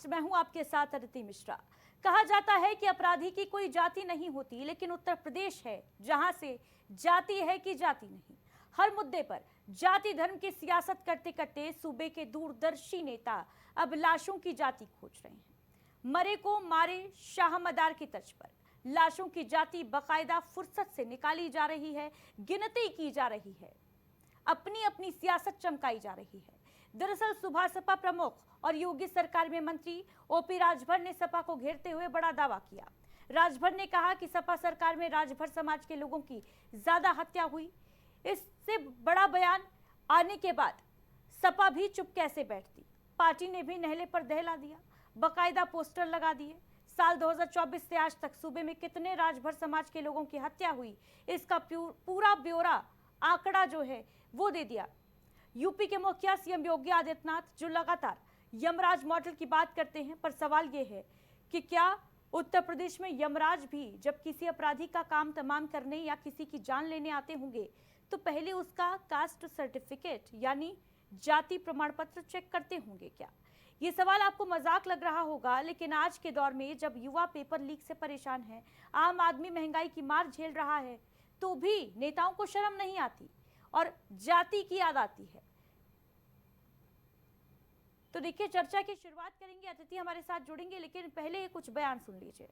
नमस्ते, मैं हूं आपके साथ अदिति मिश्रा। कहा जाता है कि अपराधी की कोई जाति नहीं होती, लेकिन उत्तर प्रदेश है जहां से जाति है कि जाति नहीं। हर मुद्दे पर जाति धर्म की सियासत करते करते सूबे के दूरदर्शी नेता अब लाशों की जाति खोज रहे हैं। मरे को मारे शाह मदार की तर्ज पर लाशों की जाति बाकायदा फुर्सत से निकाली जा रही है, गिनती की जा रही है, अपनी अपनी सियासत चमकाई जा रही है। दरअसल सुबह सपा प्रमुख और योगी सरकार में मंत्री ओपी राजभर ने सपा को घेरते हुए बड़ा दावा किया। राजभर ने कहा कि सपा सरकार में राजभर समाज के लोगों की ज्यादा हत्या हुई। इससे बड़ा बयान आने के बाद सपा भी चुप कैसे बैठती। पार्टी ने भी नहले पर दहला दिया, बाकायदा पोस्टर लगा दिए। साल 2024 से आज तक सूबे में कितने राजभर समाज के लोगों की हत्या हुई, इसका पूरा ब्यौरा आंकड़ा जो है वो दे दिया। यूपी के मुखिया सीएम योगी आदित्यनाथ जो लगातार यमराज मॉडल की बात करते हैं, पर सवाल ये है कि क्या उत्तर प्रदेश में यमराज भी जब किसी अपराधी का काम तमाम करने या किसी की जान लेने आते होंगे तो पहले उसका कास्ट सर्टिफिकेट यानी जाति प्रमाण पत्र चेक करते होंगे क्या? ये सवाल आपको मजाक लग रहा होगा, लेकिन आज के दौर में जब युवा पेपर लीक से परेशान है, आम आदमी महंगाई की मार झेल रहा है, तो भी नेताओं को शर्म नहीं आती और जाति की याद आती है। तो देखिए, चर्चा की शुरुआत करेंगे, अतिथि हमारे साथ जुड़ेंगे, लेकिन पहले कुछ बयान सुन लीजिए।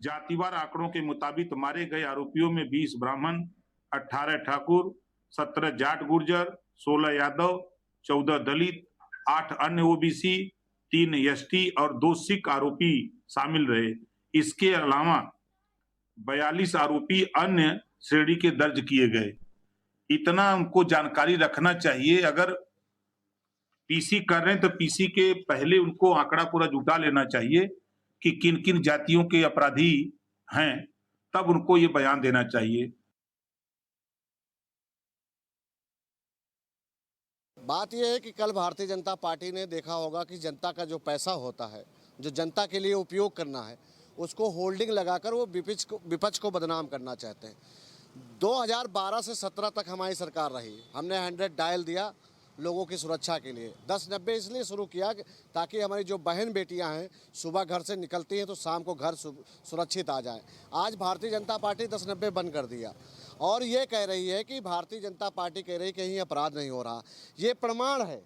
जातिवार आंकड़ों के मुताबिक मारे गए आरोपियों में 20 ब्राह्मण, 18 ठाकुर, 17 जाट गुर्जर, 16 यादव, 14 दलित, 8 अन्य ओबीसी, 3 एसटी और 2 सिख आरोपी शामिल रहे। इसके अलावा 42 आरोपी अन्य श्रेणी के दर्ज किए गए। इतना हमको जानकारी रखना चाहिए। अगर पीसी कर रहे हैं तो पीसी के पहले उनको आंकड़ा पूरा जुटा लेना चाहिए कि किन किन जातियों के अपराधी हैं, तब उनको ये बयान देना चाहिए। बात यह है कि कल भारतीय जनता पार्टी ने देखा होगा कि जनता का जो पैसा होता है, जो जनता के लिए उपयोग करना है, उसको होल्डिंग लगाकर वो विपक्ष को बदनाम करना चाहते हैं। 2012 से 17 तक हमारी सरकार रही, हमने 100 डायल दिया लोगों की सुरक्षा के लिए। 1090 इसलिए शुरू किया ताकि हमारी जो बहन बेटियां हैं सुबह घर से निकलती हैं तो शाम को घर सुरक्षित आ जाए। आज भारतीय जनता पार्टी 1090 बंद कर दिया और ये कह रही है कि भारतीय जनता पार्टी कह रही है कहीं अपराध नहीं हो रहा। ये प्रमाण है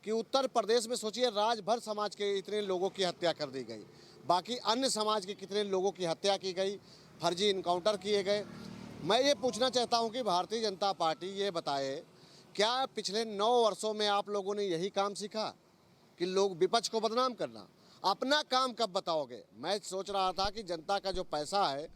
कि उत्तर प्रदेश में सोचिए राजभर समाज के इतने लोगों की हत्या कर दी गई, बाकी अन्य समाज के कितने लोगों की हत्या की गई, फर्जी इनकाउंटर किए गए। मैं ये पूछना चाहता हूँ कि भारतीय जनता पार्टी ये बताए, क्या पिछले 9 वर्षों में आप लोगों ने यही काम सीखा कि लोग विपक्ष को बदनाम करना? अपना काम कब बताओगे? मैं सोच रहा था कि जनता का जो पैसा है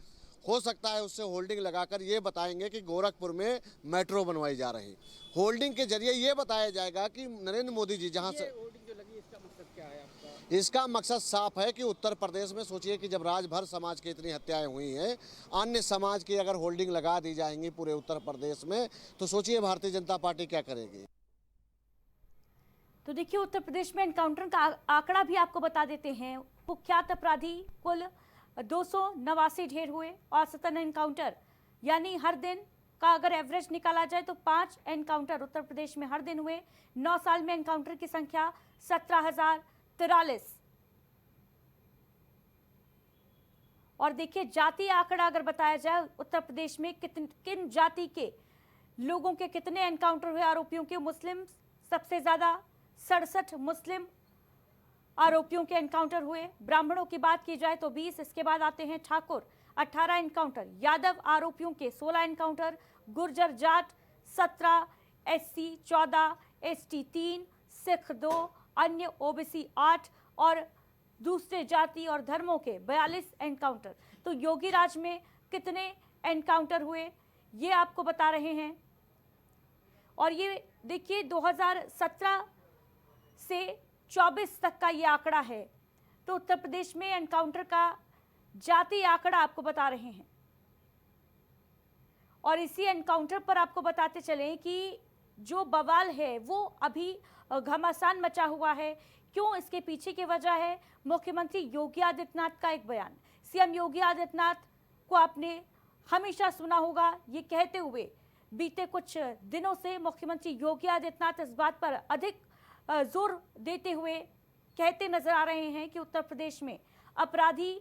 हो सकता है उससे होल्डिंग लगाकर ये बताएंगे कि गोरखपुर में मेट्रो बनवाई जा रही। होल्डिंग के जरिए ये बताया जाएगा कि नरेंद्र मोदी जी जहाँ से होल्डिंग जो लगी, इसका मकसद क्या है आपका? इसका मकसद साफ है कि उत्तर प्रदेश में सोचिए कि जब राजभर समाज की इतनी हत्याएं हुई हैं, अन्य समाज की अगर होल्डिंग लगा दी जाएंगी पूरे उत्तर प्रदेश में, तो सोचिए भारतीय जनता पार्टी क्या करेगी। तो देखिए, उत्तर प्रदेश में एनकाउंटर का आंकड़ा भी आपको बता देते हैं। कुख्यात अपराधी कुल 289 ढेर हुए। औसतन एनकाउंटर यानी हर दिन का अगर एवरेज निकाला जाए तो 5 एनकाउंटर उत्तर प्रदेश में हर दिन हुए। 9 साल में एनकाउंटर की संख्या 17,043। और देखिए, जाति आंकड़ा अगर बताया जाए उत्तर प्रदेश में किन जाति के लोगों के कितने एनकाउंटर हुए आरोपियों के। मुस्लिम सबसे ज्यादा 67 मुस्लिम आरोपियों के एनकाउंटर हुए। ब्राह्मणों की बात की जाए तो 20, इसके बाद आते हैं ठाकुर 18 एनकाउंटर, यादव आरोपियों के 16 encounter, Gurjar Jat 17, SC 14, ST 3, Sikh 2, अन्य ओबीसी 8 और दूसरे जाति और धर्मों के 42 एनकाउंटर। तो योगी राज में कितने एनकाउंटर हुए ये आपको बता रहे हैं। और ये देखिए 2017 से 24 तक का ये आंकड़ा है। तो उत्तर प्रदेश में एनकाउंटर का जाति आंकड़ा आपको बता रहे हैं। और इसी एनकाउंटर पर आपको बताते चलें कि जो बवाल है वो अभी घमासान मचा हुआ है। क्यों? इसके पीछे की वजह है मुख्यमंत्री योगी आदित्यनाथ का एक बयान। सीएम योगी आदित्यनाथ को आपने हमेशा सुना होगा ये कहते हुए, बीते कुछ दिनों से मुख्यमंत्री योगी आदित्यनाथ इस बात पर अधिक जोर देते हुए कहते नजर आ रहे हैं कि उत्तर प्रदेश में अपराधी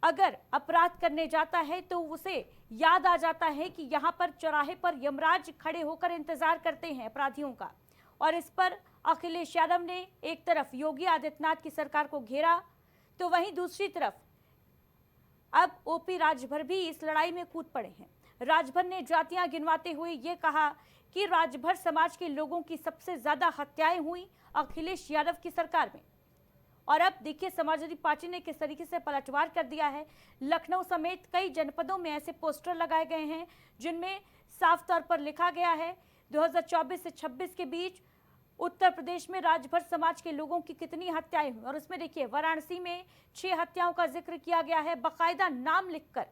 अगर अपराध करने जाता है तो उसे याद आ जाता है कि यहाँ पर चौराहे पर यमराज खड़े होकर इंतजार करते हैं अपराधियों का। और इस पर अखिलेश यादव ने एक तरफ योगी आदित्यनाथ की सरकार को घेरा तो वहीं दूसरी तरफ अब ओपी राजभर भी इस लड़ाई में कूद पड़े हैं। राजभर ने जातियां गिनवाते हुए ये कहा कि राजभर समाज के लोगों की सबसे ज्यादा हत्याएं हुई अखिलेश यादव की सरकार में। और अब देखिए समाजवादी पार्टी ने किस तरीके से पलटवार कर दिया है। लखनऊ समेत कई जनपदों में ऐसे पोस्टर लगाए गए हैं जिनमें साफ तौर पर लिखा गया है 2024 से 26 के बीच उत्तर प्रदेश में राजभर समाज के लोगों की कितनी हत्याएं हुई। और उसमें देखिए वाराणसी में 6 हत्याओं का जिक्र किया गया है बाकायदा नाम लिखकर।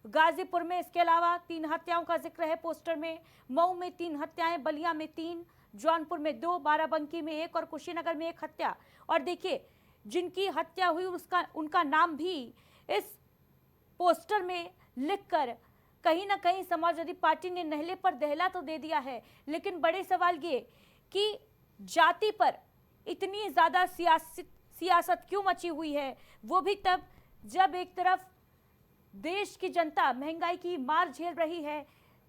गाजीपुर में इसके अलावा 3 हत्याओं का जिक्र है पोस्टर में। मऊ में 3 हत्याएं, बलिया में 3, जौनपुर में 2, बाराबंकी में 1 और कुशीनगर में 1 हत्या। और देखिए जिनकी हत्या हुई उनका नाम भी इस पोस्टर में लिखकर कहीं ना कहीं समाजवादी पार्टी ने नहले पर दहला तो दे दिया है। लेकिन बड़े सवाल ये कि जाति पर इतनी ज्यादा सियासत क्यों मची हुई है, वो भी तब जब एक तरफ देश की जनता महंगाई की मार झेल रही है,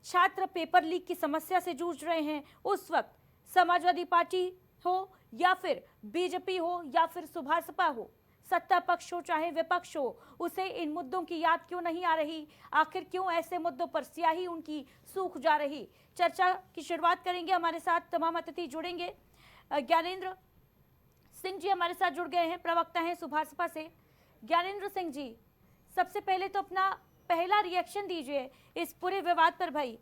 छात्र पेपर लीक की समस्या से जूझ रहे हैं। उस वक्त समाजवादी पार्टी हो या फिर बीजेपी हो या फिर सुभाषपा हो, सत्ता पक्ष हो चाहे विपक्ष हो, उसे इन मुद्दों की याद क्यों नहीं आ रही? आखिर क्यों ऐसे मुद्दों पर स्याही उनकी सूख जा रही? चर्चा की शुरुआत करेंगे। हमारे साथ तमाम अतिथि जुड़ेंगे। ज्ञानेंद्र सिंह जी हमारे साथ जुड़ गए हैं, प्रवक्ता हैं सुभाषपा से। ज्ञानेंद्र सिंह जी, सबसे पहले तो अपना पहला रिएक्शन दीजिए इस पूरे विवाद पर। भाई,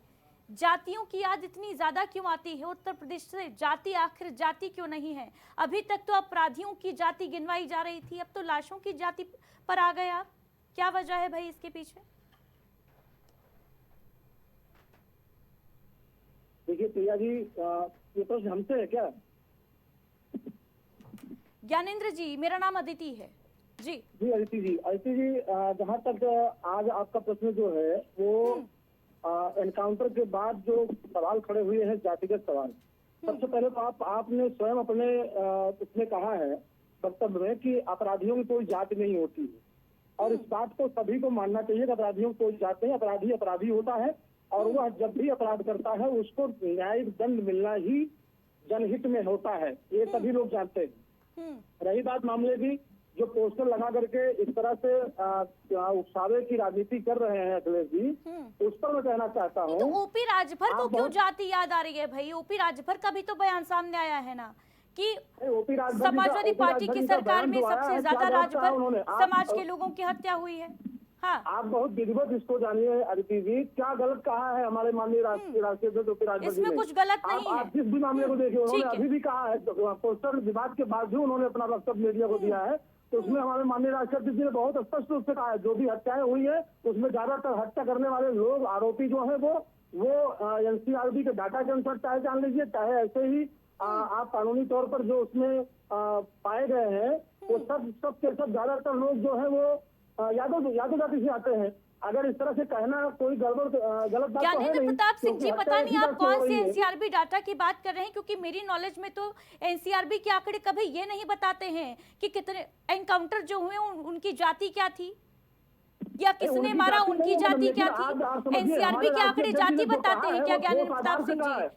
जातियों की याद इतनी ज्यादा क्यों आती है उत्तर प्रदेश से? जाति आखिर जाति क्यों नहीं है? अभी तक तो अपराधियों की जाति गिनवाई जा रही थी, अब तो लाशों की जाति पर आ गए आप। क्या वजह है भाई इसके पीछे? देखिए प्रिया जी, ये प्रश्न हमसे है क्या? ज्ञानेंद्र जी, मेरा नाम अदिति है। जी अदिति जी, जहाँ तक आज आपका प्रश्न जो है वो एनकाउंटर के बाद जो सवाल खड़े हुए हैं, जातिगत सवाल। सबसे पहले तो आपने स्वयं अपने उसमें कहा है वक्तव्य में कि अपराधियों की कोई जाति नहीं होती है और इस बात को सभी को मानना चाहिए कि अपराधियों की कोई जाति नहीं, अपराधी अपराधी होता है और वह जब भी अपराध करता है उसको न्यायिक दंड मिलना ही जनहित में होता है, ये सभी लोग जानते हैं। रही बात मामले की, जो पोस्टर लगा करके इस तरह से उकसावे की राजनीति कर रहे हैं अखिलेश जी, उस पर मैं कहना चाहता हूँ। तो ओपी राजभर को क्यों जाति याद आ रही है भाई? ओपी राजभर का भी तो बयान सामने आया है ना कि समाजवादी पार्टी की सरकार में सबसे ज्यादा राजभर समाज के लोगों की हत्या हुई है। हाँ, आप बहुत विधिवत इसको जानिए अदिति जी, क्या गलत कहा है हमारे माननीय राष्ट्रीय अध्यक्ष ओपी राजभर जी ने? इसमें कुछ गलत नहीं है। आप जिस भी मामले को देखिए, उन्होंने अभी भी कहा है, पोस्टर विवाद के बाद भी उन्होंने अपना वक्तव्य मीडिया को दिया है, तो उसमें हमारे माननीय राष्ट्रपति जी ने बहुत स्पष्ट रूप से कहा है जो भी हत्याएं हुई है उसमें ज्यादातर हत्या करने वाले लोग, आरोपी जो है वो एनसीआरबी के डाटा के अनुसार चाहे जान लीजिए, चाहे ऐसे ही आप कानूनी तौर पर जो उसमें पाए गए हैं वो सब के सब ज्यादातर लोग जो है वो यादव जाति से आते हैं। अगर इस तरह से कहना कोई गलत बात तो है नहीं। प्रताप सिंह जी, पता नहीं आप कौन से एनसीआरबी डाटा की बात कर रहे हैं, क्योंकि मेरी नॉलेज में तो एनसीआरबी के आंकड़े कभी ये नहीं बताते हैं कि कितने एनकाउंटर जो हुए उनकी जाति क्या थी या किसने मारा, उनकी जाति क्या थी। एनसीआरबी के आंकड़े जाति बताते हैं क्या ज्ञानेंद्र प्रताप सिंह जी?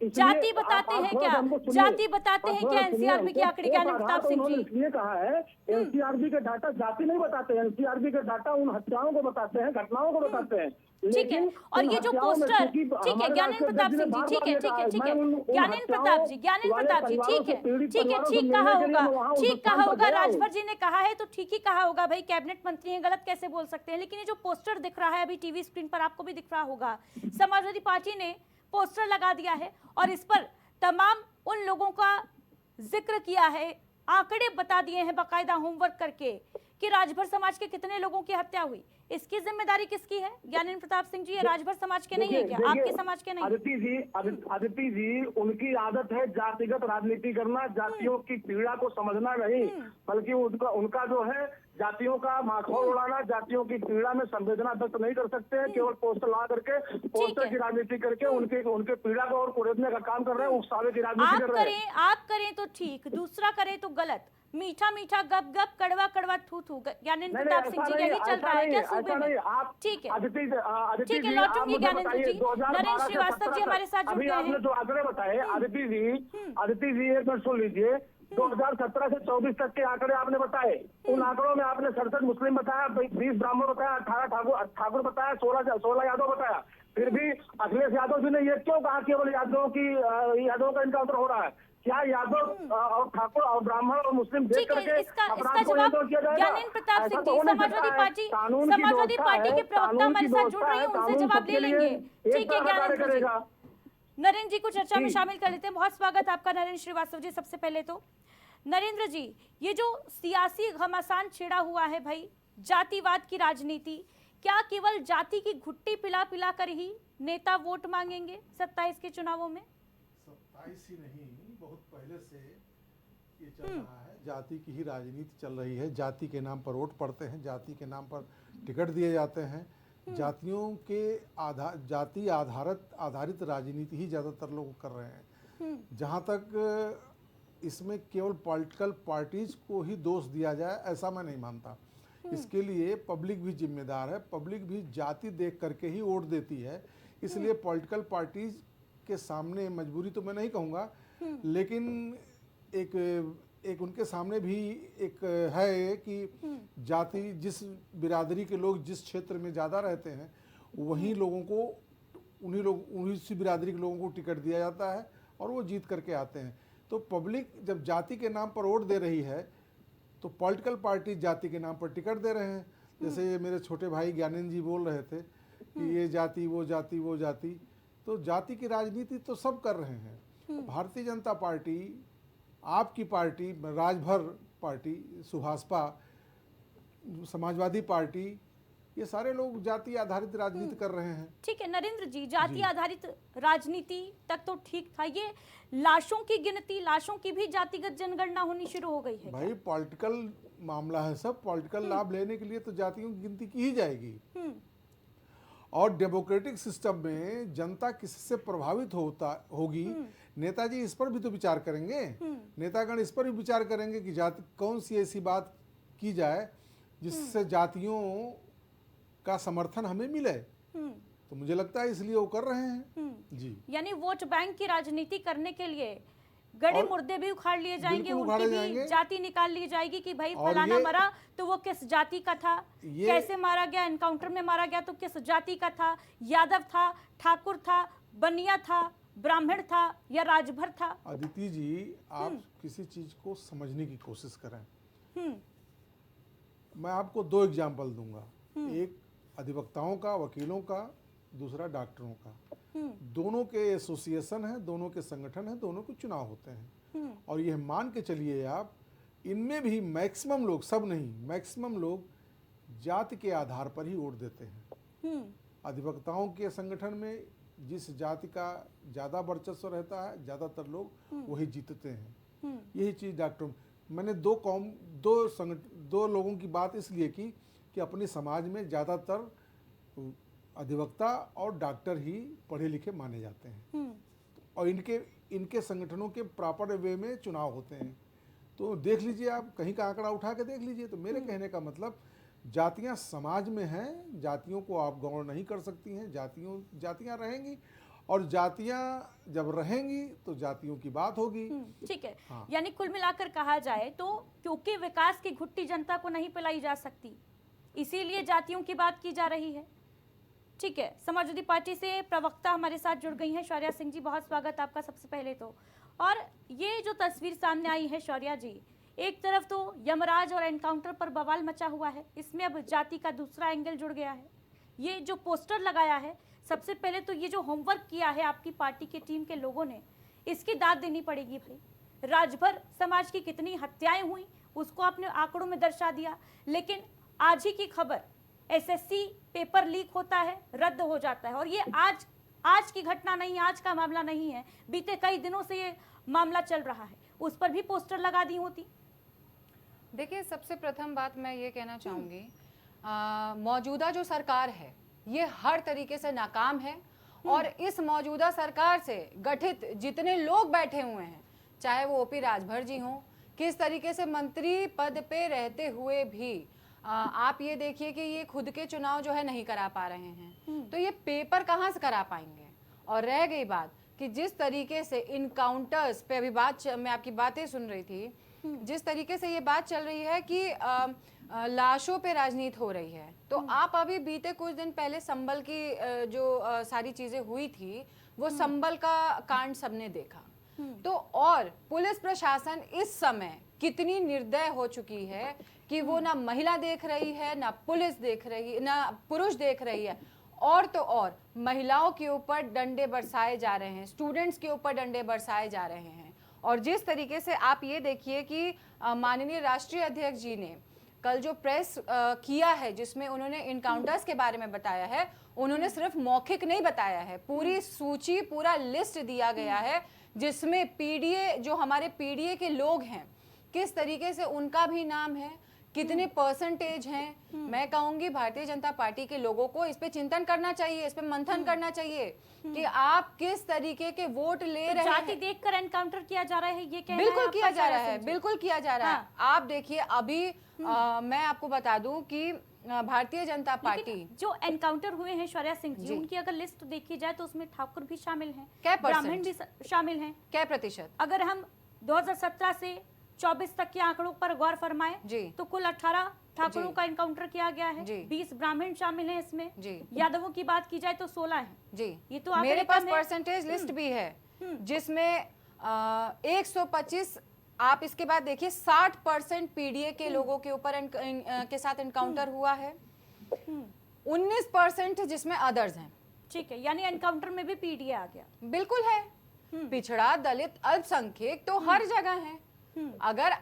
जाति बताते हैं क्या? जाति बताते हैं क्या एनसीआरबी के आंकड़े ज्ञानेंद्र प्रताप सिंह जी? इसलिए कहा है एनसीआरबी के डाटा जाति नहीं बताते, एनसीआरबी के डाटा उन हत्याओं को बताते हैं, घटनाओं को बताते हैं। ठीक है, और ये जो पोस्टर, ठीक है ज्ञानेंद्र प्रताप सिंह जी, ठीक है ज्ञानेंद्र प्रताप जी, ठीक कहा होगा राजभर जी ने कहा है तो ठीक ही कहा होगा भाई, कैबिनेट मंत्री हैं, गलत कैसे बोल सकते हैं। लेकिन ये जो पोस्टर दिख रहा है अभी टीवी स्क्रीन पर, आपको भी दिख रहा होगा, समाजवादी पार्टी ने पोस्टर लगा दिया है और इस पर तमाम उन लोगों का जिक्र किया है, आंकड़े बता दिए हैं बाकायदा होमवर्क करके कि राजभर समाज के कितने लोगों की हत्या हुई। इसकी जिम्मेदारी किसकी है ज्ञानेंद्र प्रताप सिंह जी? ये राजभर समाज के नहीं है क्या? आपके समाज के नहीं? अदिति जी, उनकी आदत है जातिगत राजनीति करना, जातियों की पीड़ा को समझना नहीं, बल्कि उनका जो है जातियों का माखौल उड़ाना, जातियों की पीड़ा में संवेदना व्यक्त नहीं कर सकते हैं। केवल पोस्टर ला करके, पोस्टर की राजनीति करके उनके पीड़ा को और कुरेदने का काम कर रहे हैं, उकसावे की राजनीति कर रहे हैं। आप करें तो ठीक, दूसरा करें तो गलत। मीठा मीठा गप गप, कड़वा कड़वा थू थू, ज्ञानेंद्र प्रताप सिंह जी यही चल रहा है क्या सूबे में? ठीक है, ठीक है, लौटूंगी ज्ञानेंद्र जी। नरेंद्र श्रीवास्तव जी हमारे साथ जुड़ गए हैं। आपने जो आंकड़े बताए आदित्य जी एक मिनट सुन लीजिए। 2017 से 24 तक के आंकड़े आपने बताए। उन आंकड़ों में आपने 67 मुस्लिम बताया, 20 ब्राह्मण बताया, 18 ठाकुर बताया, 16 यादव बताया। फिर भी अखिलेश यादव जी ने ये क्यों कहा केवल यादवों का इनकाउंटर हो रहा है? क्या यादव और ठाकुर और ब्राह्मण और मुस्लिम देख करके इसका अपराध को जवाब नियंत्रण किया जाएगा? ज्ञानेंद्र प्रताप सिंह ऐसा तो जी, हो नहीं समाजवादी सकता है। पार्टी कानून की के व्यवस्था प्रवक्ता है, हमारे साथ जुड़ रही हैं, उनसे कानून जवाब ले सबके लिए लेंगे। एक ठीक है तरह का कार्य ज्ञानेंद्र जी। करेगा। नरेंद्र जी को चर्चा में शामिल कर लेते हैं। बहुत स्वागत आपका नरेंद्र श्रीवास्तव जी। सबसे पहले तो नरेंद्र जी, ये जो सियासी घमासान छिड़ा हुआ है भाई, जातिवाद की राजनीति, क्या केवल जाति की घुट्टी पिला पिला कर ही नेता वोट मांगेंगे 27 के चुनावों में? 27 ही नहीं, बहुत पहले से ये चल रहा है। जाति की ही राजनीति चल रही है। जाति के नाम पर वोट पड़ते हैं, जाति के नाम पर टिकट दिए जाते हैं। जातियों के जाति आधारित राजनीति ही ज़्यादातर लोग कर रहे हैं। जहाँ तक इसमें केवल पॉलिटिकल पार्टीज को ही दोष दिया जाए, ऐसा मैं नहीं मानता। इसके लिए पब्लिक भी जिम्मेदार है। पब्लिक भी जाति देख करके ही वोट देती है। इसलिए पॉलिटिकल पार्टीज के सामने मजबूरी तो मैं नहीं कहूँगा, लेकिन एक उनके सामने भी एक है कि जाति, जिस बिरादरी के लोग जिस क्षेत्र में ज़्यादा रहते हैं, वहीं लोगों को उन्हीं सी बिरादरी के लोगों को टिकट दिया जाता है और वो जीत करके आते हैं। तो पब्लिक जब जाति के नाम पर वोट दे रही है, तो पॉलिटिकल पार्टी जाति के नाम पर टिकट दे रहे हैं। जैसे मेरे छोटे भाई ज्ञानेंद्र जी बोल रहे थे कि ये जाति वो जाति वो जाति, तो जाति की राजनीति तो सब कर रहे हैं। भारतीय जनता पार्टी, आपकी party, Rajbhar party, Subhaspa, Samajwadi party, ये सारे लोग जाति आधारित राजनीति कर रहे हैं। ठीक है नरेंद्र जी, जाति आधारित राजनीति तक तो ठीक था। ये लाशों की गिनती, लाशों की भी जातिगत जनगणना होनी शुरू हो गई है भाई पॉलिटिकल मामला है सब। पॉलिटिकल लाभ लेने के लिए तो जातियों की गिनती की ही जाएगी। और डेमोक्रेटिक सिस्टम में जनता किससे प्रभावित होगी, नेताजी इस पर भी तो विचार करेंगे। नेतागण इस पर भी विचार करेंगे कि जाति कौन सी ऐसी बात की जाए जिससे जातियों का समर्थन हमें मिले। तो मुझे लगता है इसलिए वो कर रहे हैं जी। यानी वोट बैंक की राजनीति करने के लिए गड़े मुर्दे भी उखाड़ लिए जाएंगे, उनकी भी जाति निकाल ली जाएगी कि भाई फलाना मरा तो वो किस जाति का था, कैसे मारा गया, एनकाउंटर में मारा गया तो किस जाति का था, यादव था, ठाकुर था, बनिया था, ब्राह्मण था या राजभर था। अदिति जी, आप किसी चीज को समझने की कोशिश करें। मैं आपको 2 एग्जाम्पल दूंगा, एक अधिवक्ताओं का, वकीलों का, दूसरा डॉक्टरों का। दोनों के एसोसिएशन है, दोनों के संगठन है, दोनों के चुनाव होते हैं। और यह मान के चलिए आप, इनमें भी मैक्सिमम लोग, सब नहीं, मैक्सिमम लोग जाति के आधार पर ही वोट देते हैं। अधिवक्ताओं के संगठन में जिस जाति का ज़्यादा वर्चस्व रहता है, ज़्यादातर लोग वही जीतते हैं। यही चीज़ डॉक्टर, मैंने दो लोगों की बात इसलिए की कि अपने समाज में ज़्यादातर अधिवक्ता और डॉक्टर ही पढ़े लिखे माने जाते हैं। और इनके संगठनों के प्रॉपर वे में चुनाव होते हैं। तो देख लीजिए आप, कहीं का आंकड़ा उठा के देख लीजिए। तो मेरे कहने का मतलब, जातियां समाज में हैं, जातियों को आप गौण नहीं कर सकती हैं। जातियां रहेंगी, और जातियां जब रहेंगी तो जातियों की बात होगी। ठीक है। हाँ। यानी कुल मिलाकर कहा जाए तो क्योंकि विकास की घुट्टी जनता को नहीं पिलाई जा सकती, इसीलिए जातियों की बात की जा रही है। ठीक है, समाजवादी पार्टी से प्रवक्ता हमारे साथ जुड़ गई हैं शौर्या सिंह जी, बहुत स्वागत आपका सबसे पहले तो। और ये जो तस्वीर सामने आई है शौर्या जी, एक तरफ तो यमराज और एनकाउंटर पर बवाल मचा हुआ है, इसमें अब जाति का दूसरा एंगल जुड़ गया है। ये जो पोस्टर लगाया है, सबसे पहले तो ये जो होमवर्क किया है आपकी पार्टी की टीम के लोगों ने, इसकी दाद देनी पड़ेगी भाई। राजभर समाज की कितनी हत्याएं हुई उसको आपने आंकड़ों में दर्शा दिया, लेकिन आज ही की खबर, एसएससी पेपर लीक होता है, रद्द हो जाता है। और ये आज की घटना नहीं, आज का मामला नहीं है, बीते कई दिनों से ये मामला चल रहा है। उस पर भी पोस्टर लगा दी होती। देखिए, सबसे प्रथम बात मैं ये कहना चाहूँगी, मौजूदा जो सरकार है ये हर तरीके से नाकाम है और इस मौजूदा सरकार से गठित जितने लोग बैठे हुए हैं, चाहे वो ओपी राजभर जी हों, किस तरीके से मंत्री पद पे रहते हुए भी आप ये देखिए कि ये खुद के चुनाव जो है नहीं करा पा रहे हैं, तो ये पेपर कहाँ से करा पाएंगे। और रह गई बात कि जिस तरीके से इनकाउंटर्स पे अभी मैं आपकी बातें सुन रही थी, जिस तरीके से ये बात चल रही है कि लाशों पे राजनीति हो रही है, तो आप अभी बीते कुछ दिन पहले संबल की जो सारी चीजें हुई थी, वो संबल का कांड सबने देखा। तो और पुलिस प्रशासन इस समय कितनी निर्दय हो चुकी है कि वो ना महिला देख रही है, ना पुलिस देख रही, ना पुरुष देख रही है, और तो और महिलाओं के ऊपर डंडे बरसाए जा रहे हैं, स्टूडेंट्स के ऊपर डंडे बरसाए जा रहे हैं। और जिस तरीके से आप ये देखिए कि माननीय राष्ट्रीय अध्यक्ष जी ने कल जो प्रेस किया है, जिसमें उन्होंने इनकाउंटर्स के बारे में बताया है, उन्होंने सिर्फ मौखिक नहीं बताया है, पूरी सूची, पूरा लिस्ट दिया गया है, जिसमें पीडीए, जो हमारे पीडीए के लोग हैं, किस तरीके से उनका भी नाम है, कितने परसेंटेज हैं। मैं कहूंगी भारतीय जनता पार्टी के लोगों को इस पे चिंतन करना चाहिए, इस पे मंथन करना चाहिए कि आप किस तरीके के वोट ले रहे हैं। जाति देखकर एनकाउंटर किया जा रहा है, ये कहना बिल्कुल है किया आपका जा रहा सारा है, संजय? बिल्कुल किया जा रहा है। आप देखिए अभी मैं आपको बता दूं कि भारतीय जनता पार्टी लेकिन जो एनकाउंटर हुए हैं शौर्या सिंह जी, जी। उनकी अगर लिस्ट देखी जाए तो उसमें ठाकुर भी शामिल हैं, क्या ब्राह्मण परसेंट? भी शामिल हैं। क्या प्रतिशत? अगर हम 2017 से 24 तक के आंकड़ों पर गौर फरमाएं जी। तो कुल 18 ठाकुरों जी। का एनकाउंटर किया गया है, जी। 20 ब्राह्मण शामिल हैं इसमें, जी। यादवों की बात की जाए तो 16 हैं। जी, ये तो आंकड़े मेरे पास कम है। परसेंटेज लिस्ट भी है, जिसमें 125, आप इसके बाद देखिए 60% पीडीए के लोगों के ऊपर के साथ एनकाउंटर हुआ है, 19% जिसमें अदर्स हैं। ठीक है, यानी एनकाउंटर में भी पीडीए आ गया। बिल्कुल है, पिछड़ा, दलित, अल्पसंख्यक तो हर जगह है। अगर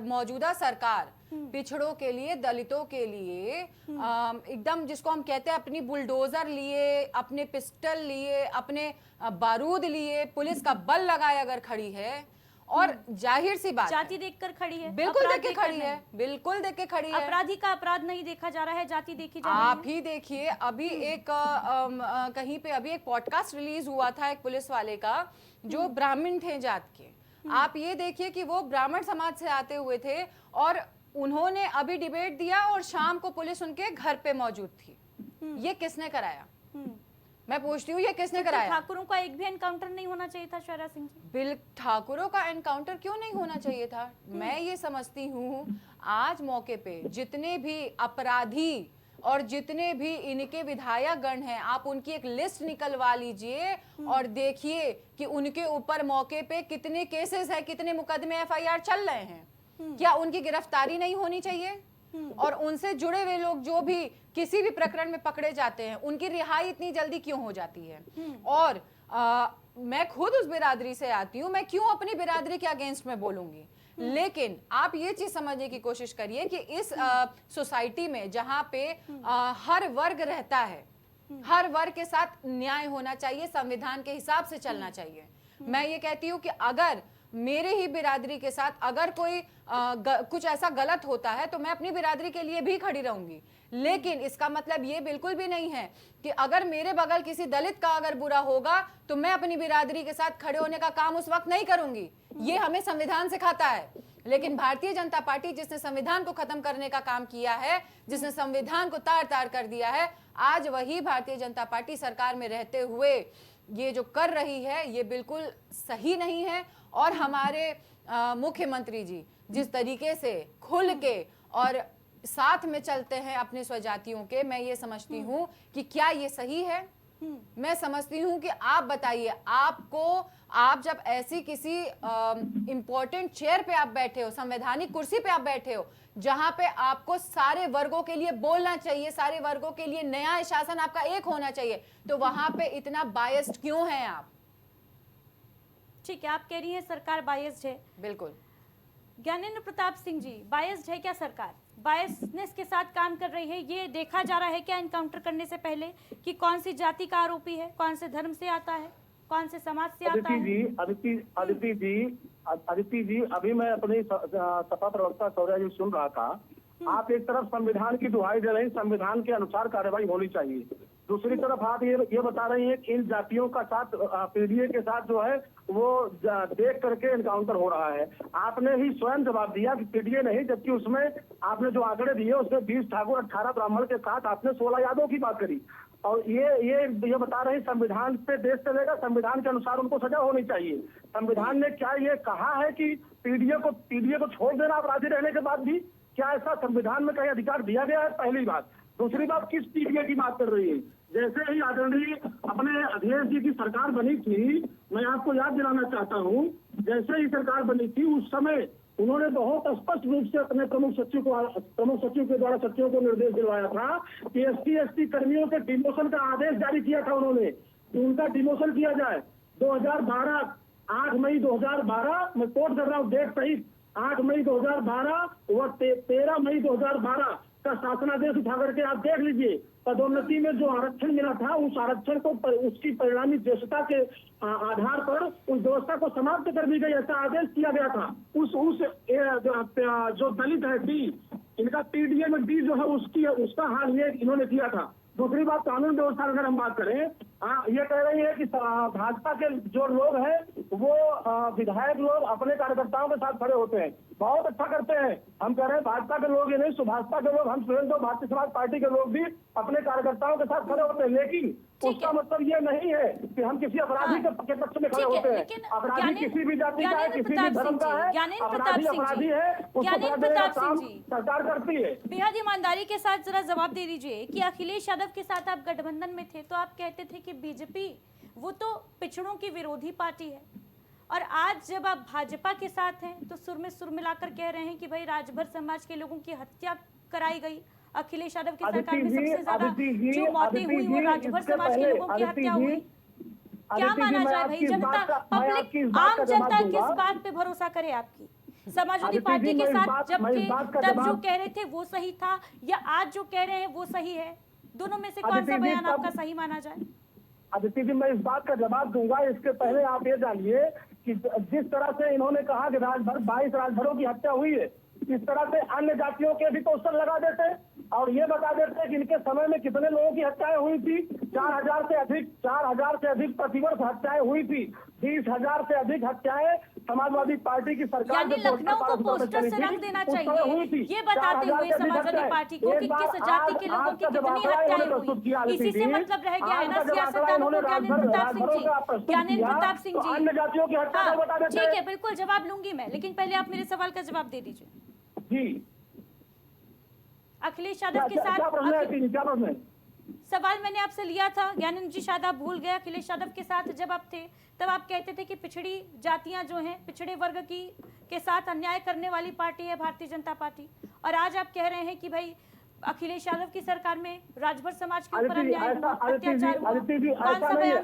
मौजूदा सरकार पिछड़ों के लिए, दलितों के लिए एकदम, जिसको हम कहते हैं, अपनी बुलडोजर लिए, अपने पिस्टल लिए, अपने बारूद लिए, पुलिस का बल लगाए अगर खड़ी है, और जाहिर सी बात है, जाति देखकर खड़ी है, बिल्कुल अपराध देख के देखकर खड़ी है, नहीं। बिल्कुल देख के खड़ी है। अपराधी का अपराध नहीं देखा जा रहा है, जाति देखी जा रही आप है। ही देखिए, अभी एक कहीं पे अभी एक पॉडकास्ट रिलीज हुआ था एक पुलिस वाले का, जो ब्राह्मण थे जात के। आप ये देखिए कि वो ब्राह्मण समाज से आते हुए थे और उन्होंने अभी डिबेट दिया और शाम को पुलिस उनके घर पे मौजूद थी। ये किसने कराया? मैं पूछती हूँ, ये किसने तो कराया? ठाकुरों का एक भी एनकाउंटर नहीं होना चाहिए था शौर्या सिंह जी? बिल ठाकुरों का एनकाउंटर क्यों नहीं होना चाहिए था? मैं ये समझती हूँ, आज मौके पे जितने भी अपराधी और जितने भी इनके विधायक गण हैं, आप उनकी एक लिस्ट निकलवा लीजिए और देखिए कि उनके ऊपर मौके पे कितने केसेस है, कितने मुकदमे, एफआईआर चल रहे हैं। क्या उनकी गिरफ्तारी नहीं होनी चाहिए? और उनसे जुड़े हुए लोग जो भी किसी भी प्रकरण में पकड़े जाते हैं, उनकी रिहाई इतनी जल्दी क्यों हो जाती है? और मैं खुद उस बिरादरी से आती हूँ, मैं क्यों अपनी बिरादरी के अगेंस्ट में बोलूंगी? लेकिन आप ये चीज समझने की कोशिश करिए कि इस सोसाइटी में जहां पे हर वर्ग रहता है, हर वर्ग के साथ न्याय होना चाहिए, संविधान के हिसाब से चलना चाहिए। मैं ये कहती हूँ कि अगर मेरे ही बिरादरी के साथ अगर कोई कुछ ऐसा गलत होता है तो मैं अपनी बिरादरी के लिए भी खड़ी रहूंगी, लेकिन इसका मतलब ये बिल्कुल भी नहीं है कि अगर मेरे बगल किसी दलित का अगर बुरा होगा तो मैं अपनी बिरादरी के साथ खड़े होने का काम उस वक्त नहीं करूंगी। ये हमें संविधान सिखाता है। लेकिन भारतीय जनता पार्टी, जिसने संविधान को खत्म करने का काम किया है, जिसने संविधान को तार तार कर दिया है, आज वही भारतीय जनता पार्टी सरकार में रहते हुए ये जो कर रही है, ये बिल्कुल सही नहीं है। और हमारे मुख्यमंत्री जी जिस तरीके से खुल के और साथ में चलते हैं अपने स्वजातियों के, मैं ये समझती हूँ कि क्या ये सही है? मैं समझती हूँ कि आप बताइए, आप जब ऐसी किसी इंपॉर्टेंट चेयर पे आप बैठे हो, संवैधानिक कुर्सी पे आप बैठे हो, जहां पे आपको सारे वर्गों के लिए बोलना चाहिए, सारे वर्गों के लिए न्याय शासन आपका एक होना चाहिए, तो वहां पे इतना बायस्ड क्यों हैं आप? ठीक है, आप कह रही हैं सरकार बायस्ड है। बिल्कुल। ज्ञानेंद्र प्रताप सिंह जी, बायस्ड है क्या सरकार? बायसनेस के साथ काम कर रही है? ये देखा जा रहा है क्या एनकाउंटर करने से पहले कि कौन सी जाति का आरोपी है, कौन से धर्म से आता है? कौन से समाज से आता है? अदिति जी, अभी मैं अपनी सपा प्रवक्ता शौर्या जी सुन रहा था। आप एक तरफ संविधान की दुहाई दे रही हैं, संविधान के अनुसार कार्रवाई होनी चाहिए, दूसरी तरफ आप ये बता रही हैं कि इन जातियों का साथ पीडीए के साथ जो है वो देख करके एनकाउंटर हो रहा है। आपने ही स्वयं जवाब दिया कि पीडीए नहीं, जबकि उसमें आपने जो आंकड़े दिए उसमें 20 ठाकुर 18 ब्राह्मण के साथ आपने 16 यादव की बात करी, और ये बता रहे संविधान पे देश चलेगा, संविधान के अनुसार उनको सजा होनी चाहिए। संविधान ने क्या ये कहा है कि पीडीए को छोड़ देना अपराधी रहने के बाद भी? क्या ऐसा संविधान में कहीं अधिकार दिया गया है? पहली बात। दूसरी बात, किस पीडीए की बात कर रही है? जैसे ही आदरणीय अपने अखिलेश जी की सरकार बनी थी, मैं आपको याद दिलाना चाहता हूँ, जैसे ही सरकार बनी थी उस समय उन्होंने बहुत स्पष्ट रूप से अपने प्रमुख सचिव के द्वारा सचिवों को निर्देश दिलवाया था कि SC/ST कर्मियों के डिमोशन का आदेश जारी किया था उन्होंने कि उनका डिमोशन किया जाए। 2012 8 मई 2012, मैं कोट कर रहा हूँ डेट सहित, 8 मई 2012 व 13 मई 2012 का शासनादेश उठा करके आप देख लीजिए। पदोन्नति में जो आरक्षण मिला था, उस आरक्षण को उसकी परिणामी ज्येष्ठता के आधार पर उस व्यवस्था को समाप्त कर दी गई, ऐसा आदेश किया गया था। जो दलित है डी, इनका पीडीए में डी जो है उसका हाल ये इन्होंने किया था। दूसरी बात, कानून व्यवस्था अगर हम बात करें, ये कह रही है कि भाजपा के जो लोग हैं वो विधायक लोग अपने कार्यकर्ताओं के साथ खड़े होते हैं, बहुत अच्छा करते हैं। हम कह रहे हैं भाजपा के लोग, ये नहीं भाजपा के लोग, हम स्वयं तो भारतीय समाज पार्टी के लोग भी अपने कार्यकर्ताओं के साथ खड़े होते हैं, लेकिन उसका मतलब ये नहीं है कि हम किसी अपराधी के पक्ष में खड़े होते हैं। अपराधी किसी भी जाति का है, किसी भी धर्म का है, अपराधी है, उसको काम सरकार करती है। बेहद ईमानदारी के साथ जरा जवाब दे दीजिए कि अखिलेश यादव के साथ आप गठबंधन में थे तो आप कहते थे कि बीजेपी वो तो पिछड़ों की विरोधी पार्टी है, और आज जब आप भाजपा के साथ हैं तो सुर में सुर मिलाकर कह रहे हैं कि भाई राजभर समाज के लोगों की हत्या कराई गई। अखिलेश यादव की सरकार में सबसे ज्यादा जो मौतें हुई वो राजभर समाज के लोगों की हत्या हुई। क्या माना जाए भाई? जनता, पब्लिक, आम जनता किस बात पे भरोसा करे आपकी? समाजवादी पार्टी के साथ जब तब जो कह रहे थे वो सही था, या आज जो कह रहे हैं वो सही है? दोनों में से कौन सा बयान आपका सही माना जाए? अदिति जी, मैं इस बात का जवाब दूंगा, इसके पहले आप ये जानिए कि जिस तरह से इन्होंने कहा कि 22 राजभरों की हत्या हुई है, इस तरह से अन्य जातियों के भी क्वेश्चन लगा देते और ये बता देते कि इनके समय में कितने लोगों की हत्याएं हुई थी। 4,000 से अधिक प्रतिवर्ष हत्याएं हुई थी, 20,000 से अधिक हत्याएं समाजवादी पार्टी की सरकार लखनऊ को पोस्टर से रंग देना चाहिए, ये बताते हुए समाजवादी पार्टी को कि किस जाति के लोगों की कितनी हत्याएं हुई। इसी से मतलब रह गया है ना सियासतदानों को। ज्ञानेंद्र प्रताप सिंह जी, अन्य जातियों की हत्या बता देते। ठीक है, बिल्कुल जवाब लूंगी मैं, लेकिन पहले आप मेरे सवाल का जवाब दे दीजिए। जी, अखिलेश यादव के साथ क्या प्रश्न है? सवाल मैंने आपसे लिया था, ज्ञानेंद्र जी शायद आप भूल गए। अखिलेश यादव के साथ जब आप थे तब आप कहते थे कि पिछड़ी जातियां जो हैं, पिछड़े वर्ग की के साथ अन्याय करने वाली पार्टी है भारतीय जनता पार्टी, और आज आप कह रहे हैं कि भाई अखिलेश यादव की सरकार में राजभर समाज के ऊपर अन्याय हुआ, अत्याचार हुआ।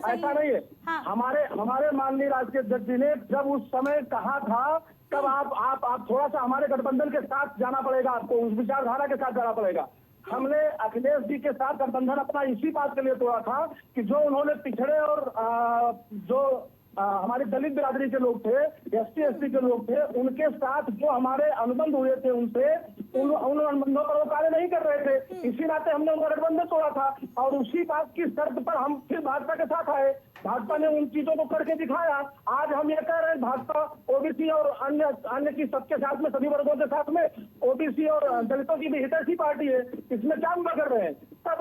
ऐसा नहीं है। हाँ। हमारे माननीय राष्ट्रीय अध्यक्ष जी ने जब उस समय कहा था, तब आप थोड़ा सा हमारे गठबंधन के साथ जाना पड़ेगा, आपको उस विचारधारा के साथ जाना पड़ेगा। हमने अखिलेश जी के साथ गठबंधन अपना इसी बात के लिए तोड़ा था कि जो उन्होंने पिछड़े और जो हमारी दलित बिरादरी के लोग थे, SC/ST के लोग थे, उनके साथ जो हमारे अनुबंध हुए थे उनसे उन अनुबंधों पर वो कार्य नहीं कर रहे थे, इसी नाते हमने उनका गठबंधन तोड़ा था। और उसी बात की शर्त पर हम फिर भाजपा के साथ आए, भाजपा ने उन चीजों को करके दिखाया। आज हम ये कह रहे हैं भाजपा ओबीसी और अन्य की सबके साथ में, सभी वर्गों के साथ में, ओबीसी और दलितों की भी हितैषी पार्टी है, इसमें क्या उनका कर रहे हैं? तब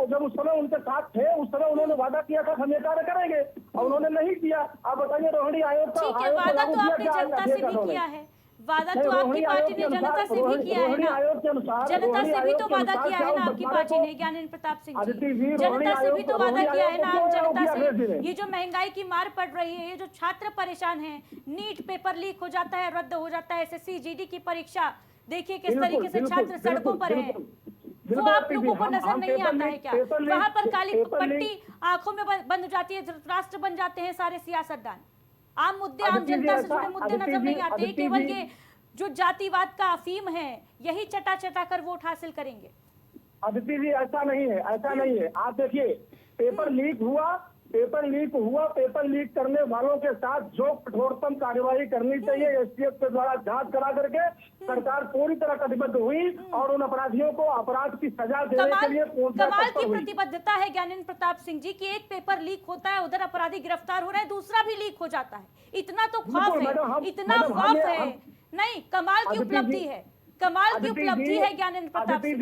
जब उस समय उनके साथ थे, उस समय उन्होंने वादा किया था हम ये कार्य करेंगे, और उन्होंने नहीं किया। आप बताइए, रोहिणी आयोग का वादा तो आपने जनता से भी किया है, वादा तो आपकी पार्टी ने जनता से भी किया है ना, जनता से भी तो वादा किया है ना आपकी पार्टी ने, ज्ञानेंद्र प्रताप सिंह जी, जनता से भी तो वादा किया है ना आप जनता से। ये जो महंगाई की मार पड़ रही है, ये जो छात्र परेशान हैं, नीट पेपर लीक हो जाता है, रद्द हो जाता है, SSC GD की परीक्षा देखिए किस तरीके से छात्र सड़कों पर हैं, वो आप लोगों को नजर नहीं आता है क्या? वहां पर काली पट्टी आंखों में बंद हो जाती है, राष्ट्र बन जाते हैं सारे सियासतदान। आम मुद्दे, आम जनता से जुड़े मुद्दे नजर नहीं आते, केवल ये जो जातिवाद का अफीम है यही चटा कर वोट हासिल करेंगे। अदिति जी, ऐसा नहीं है। आप देखिए, पेपर लीक हुआ, पेपर लीक हुआ, पेपर लीक करने वालों के साथ जो कठोरतम कार्यवाही करनी चाहिए एसटीएफ के द्वारा जांच करा करके सरकार पूरी तरह कटिबद्ध हुई और उन अपराधियों को अपराध की सजा देने के लिए पूर्णतः कमाल तत्पर की हुई। प्रतिबद्धता है ज्ञानेंद्र प्रताप सिंह जी की एक पेपर लीक होता है, उधर अपराधी गिरफ्तार हो रहे हैं, दूसरा भी लीक हो जाता है। इतना तो खौफ बिल्कुल, है, मैडम, हम- इतना मैडम, खौफ हमें- है। हम- नहीं, कमाल की अदिति उपलब्धि जी- है, कमाल की अदिति उपलब्धि जी- है ज्ञानेंद्र प्रताप अदिति सिंह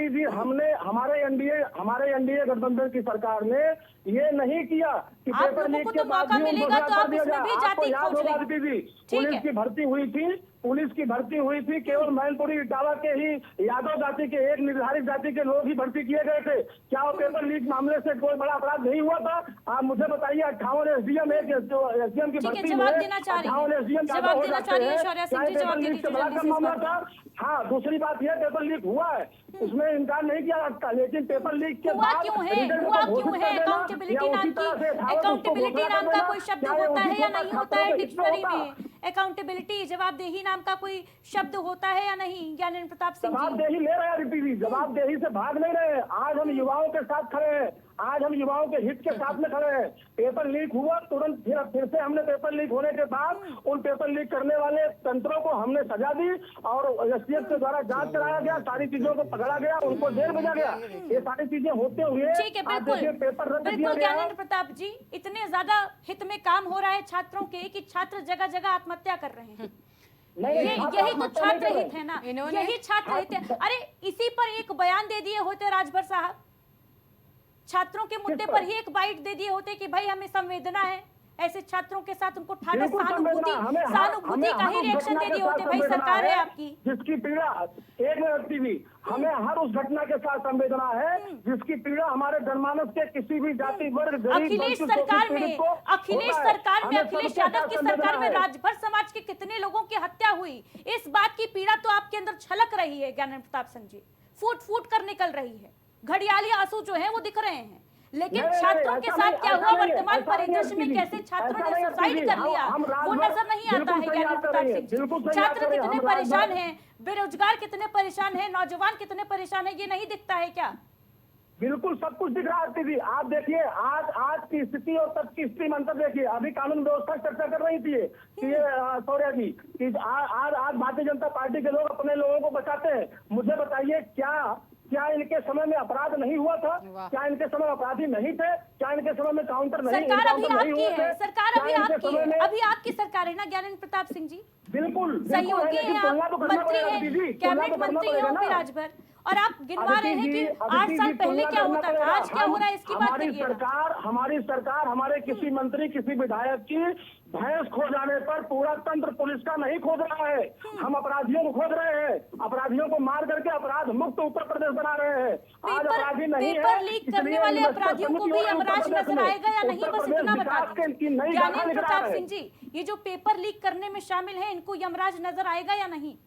जी हमने हमारे एनडीए गठबंधन की सरकार ने ये नहीं किया कि आप पेपर लोगों लीक को के तो बाद मौका भी उनको मिलेगा तो गिरफ्तार आप दिया उसमें जाए। भी आपको जाति याद खोज होगा लेंगे। अदिति जी, ठीक पुलिस है। की भर्ती हुई थी केवल मैनपुरी इटावा के ही यादव जाति के एक निर्धारित जाति के लोग ही भर्ती किए गए थे। क्या वो पेपर लीक मामले से कोई बड़ा अपराध नहीं हुआ था? आप मुझे बताइए, 58 एसडीएम एसडीएम की ठीक है, भर्ती जवाब में देना चाह रही 58 है। एसडीएम जवाब देना चाह रही है शौर्या सिंह जी, जवाब दे लीक से दीजिए बड़ा जल्दी कम से इस मामला बात था। हाँ, दूसरी बात यह पेपर लीक हुआ है, उसमें इनकार नहीं किया जाता, लेकिन पेपर लीक के हुआ बाद क्यों है, रिजल्ट हुआ को क्यों घोषित है? कर देना अकाउंटेबिलिटी या नाम उसी की तरह से यथावत उसको अकाउंटेबिलिटी घोषणा नाम कर का देना, कोई शब्द क्या ये होता है उसी या तरह नहीं होता छात्रों है के हित में डिक्शनरी होता? में? अकाउंटेबिलिटी जवाबदेही नाम का कोई शब्द होता है या नहीं ज्ञानेंद्र प्रताप सिंह जी? जवाबदेही ले रहे हैं अदिति जी, जवाबदेही से भाग नहीं रहे हैं। आज हम युवाओं के साथ खड़े हैं, आज हम युवाओं के हित के साथ में खड़े हैं। पेपर लीक हुआ, तुरंत फिर से हमने पेपर लीक होने के बाद उन पेपर लीक करने वाले तंत्रों को हमने सजा दी और एसटीएफ के द्वारा जांच कराया गया, सारी चीजों को पकड़ा गया, उनको जेल भेजा गया। ये सारी चीजें होते हुए ठीक है, आज बिल्कुल देखिए पेपर रद्द किया बिल्कुल गया। ज्ञानेंद्र प्रताप जी, इतने ज्यादा हित में काम हो रहा है छात्रों के कि छात्र जगह जगह आत्महत्या कर रहे हैं। यही तो छात्र हित है ना, यही छात्र हित है। अरे इसी पर एक बयान दे दिए होते राजभर साहब, छात्रों के मुद्दे पर ही एक बाइट दे दिए होते कि भाई हमें संवेदना है ऐसे छात्रों के साथ, उनको ठाड़ा सहानुभूति का ही रिएक्शन दे दिए होते। भाई सरकार है आपकी, जिसकी पीड़ा एक व्यक्ति भी, हमें हर उस घटना के साथ संवेदना है जिसकी पीड़ा हमारे जनमानस के किसी भी जाति वर्ग अखिलेश सरकार में अखिलेश यादव की सरकार में राजभर समाज के कितने लोगों की हत्या हुई, इस बात की पीड़ा तो आपके अंदर छलक रही है ज्ञानेंद्र प्रताप सिंह जी, फूट फूट कर निकल रही है। घड़ियाली आंसू जो है वो दिख रहे हैं, लेकिन छात्रों के साथ क्या हुआ, वर्तमान परिदृश्य में कैसे छात्रों ने सुसाइड कर लिया वो नजर नहीं आता है ज्ञानेंद्र प्रताप सिंह जी। छात्र कितने परेशान हैं, बेरोजगार कितने परेशान हैं, नौजवान कितने परेशान हैं, ये नहीं दिखता है क्या? बिल्कुल सब कुछ दिख रहा है। आप देखिए आज की स्थिति और तब की स्थिति में अंतर देखिए। अभी कानून व्यवस्था चर्चा कर रही थी कि सौर्या जी कि आज भारतीय जनता पार्टी के लोग अपने लोगों को बचाते हैं। मुझे बताइए क्या इनके समय में अपराध नहीं हुआ था? क्या इनके समय अपराधी नहीं थे? क्या इनके समय में काउंटर नहीं सरकार अभी आपकी हुए थे? है, सरकार अभी क्या इनके आपकी समय है, में- अभी आपकी सरकार है ना ज्ञानेंद्र प्रताप सिंह जी? बिल्कुल सहयोगी हैं आप, मंत्री हैं, कैबिनेट मंत्री हैं ओपी राजभर, और आप गिनवा रहे हैं कि 8 साल पहले क्या होता था, आज क्या हो रहा है, इसकी बात करिए ना। हमारी सरकार हमारे किसी मंत्री किसी विधायक की भैंस खो जाने पर पूरा तंत्र पुलिस का नहीं खोज रहा है। हम अपराधियों को खोज रहे हैं, अपराधियों को मार करके अपराध मुक्त उत्तर प्रदेश बना रहे हैं। आज अपराधी नहीं है, पेपर लीक करने वाले अपराधियों को भी यमराज नजर आएगा या नहीं, बस इतना बता दीजिए ज्ञानेंद्र प्रताप सिंह जी। ये जो पेपर लीक करने में शामिल है, इनको यमराज नजर आएगा या नहीं?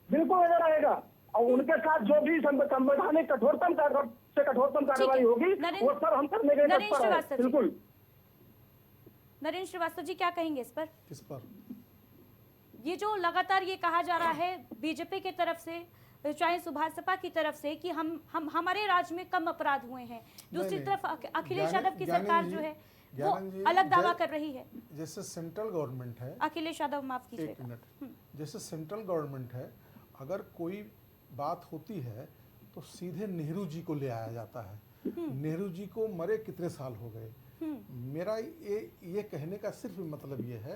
बिल्कुल नजर आएगा, और उनके साथ जो भी संवैधानिक कठोरतम कार्रवाई होगी वो सब हम करने के नरेंद्र तत्पर हैं। श्रीवास्तव जी। बिल्कुल। नरेंद्र श्रीवास्तव जी क्या कहेंगे इस पर? किस पर? ये जो लगातार ये कहा जा रहा है बीजेपी की तरफ से, चाहे सुभाषपा की तरफ से कि हम हमारे राज्य में कम अपराध हुए हैं, दूसरी नहीं, तरफ अखिलेश ज्ञान- यादव की ज्ञानंद सरकार जी- जो है वो ज्ञानंद जी, अलग दावा जै- कर रही है। जैसे सेंट्रल गवर्नमेंट है, अखिलेश यादव माफ एक कीजिएगा। मिनट, जैसे सेंट्रल गवर्नमेंट है, अगर कोई बात होती है तो सीधे नेहरू जी को ले आया जाता है। नेहरू जी को मरे कितने साल हो गए। मेरा ये कहने का सिर्फ मतलब ये है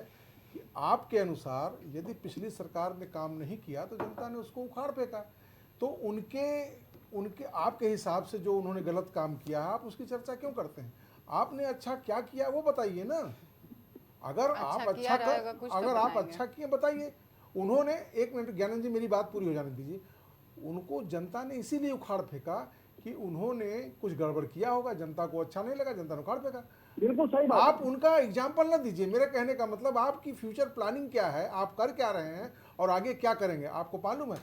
कि आपके अनुसार यदि पिछली सरकार ने काम नहीं किया तो जनता ने उसको उखाड़ फेंका, तो उनके आपके हिसाब से जो उन्होंने गलत काम किया आप उसकी चर्चा क्यों करते हैं? आपने अच्छा क्या किया वो बताइए ना। अगर आप अच्छा किए बताइए। उन्होंने, एक मिनट ज्ञानंद जी मेरी बात पूरी हो जाने दीजिए। उनको जनता ने इसीलिए उखाड़ फेंका कि उन्होंने कुछ गड़बड़ किया होगा, जनता को अच्छा नहीं लगा, जनता ने उखाड़ फेंका। बिल्कुल सही बात। आप उनका एग्जाम्पल ना दीजिए। मेरे कहने का मतलब आपकी फ्यूचर प्लानिंग क्या है, आप कर क्या रहे हैं और आगे क्या करेंगे आपको मालूम है?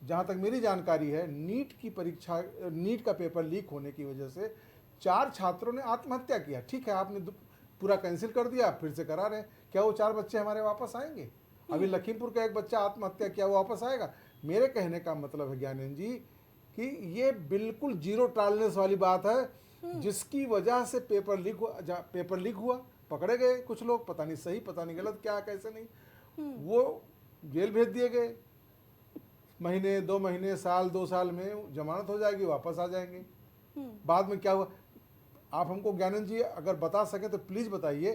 जहाँ तक मेरी जानकारी है, नीट का पेपर लीक होने की वजह से 4 छात्रों ने आत्महत्या किया। ठीक है, आपने पूरा कैंसिल कर दिया, फिर से करा रहे हैं। क्या वो 4 बच्चे हमारे वापस आएंगे? अभी लखीमपुर का एक बच्चा आत्महत्या किया, वो वापस आएगा? मेरे कहने का मतलब है ज्ञानंद जी कि ये बिल्कुल जीरो टॉलरेंस वाली बात है जिसकी वजह से पेपर लीक हुआ, पकड़े गए कुछ लोग, पता नहीं सही पता नहीं गलत, क्या कैसे नहीं, वो जेल भेज दिए गए। महीने 2 महीने साल 2 साल में जमानत हो जाएगी, वापस आ जाएंगे। बाद में क्या हुआ, आप हमको ज्ञानंद जी अगर बता सकें तो प्लीज़ बताइए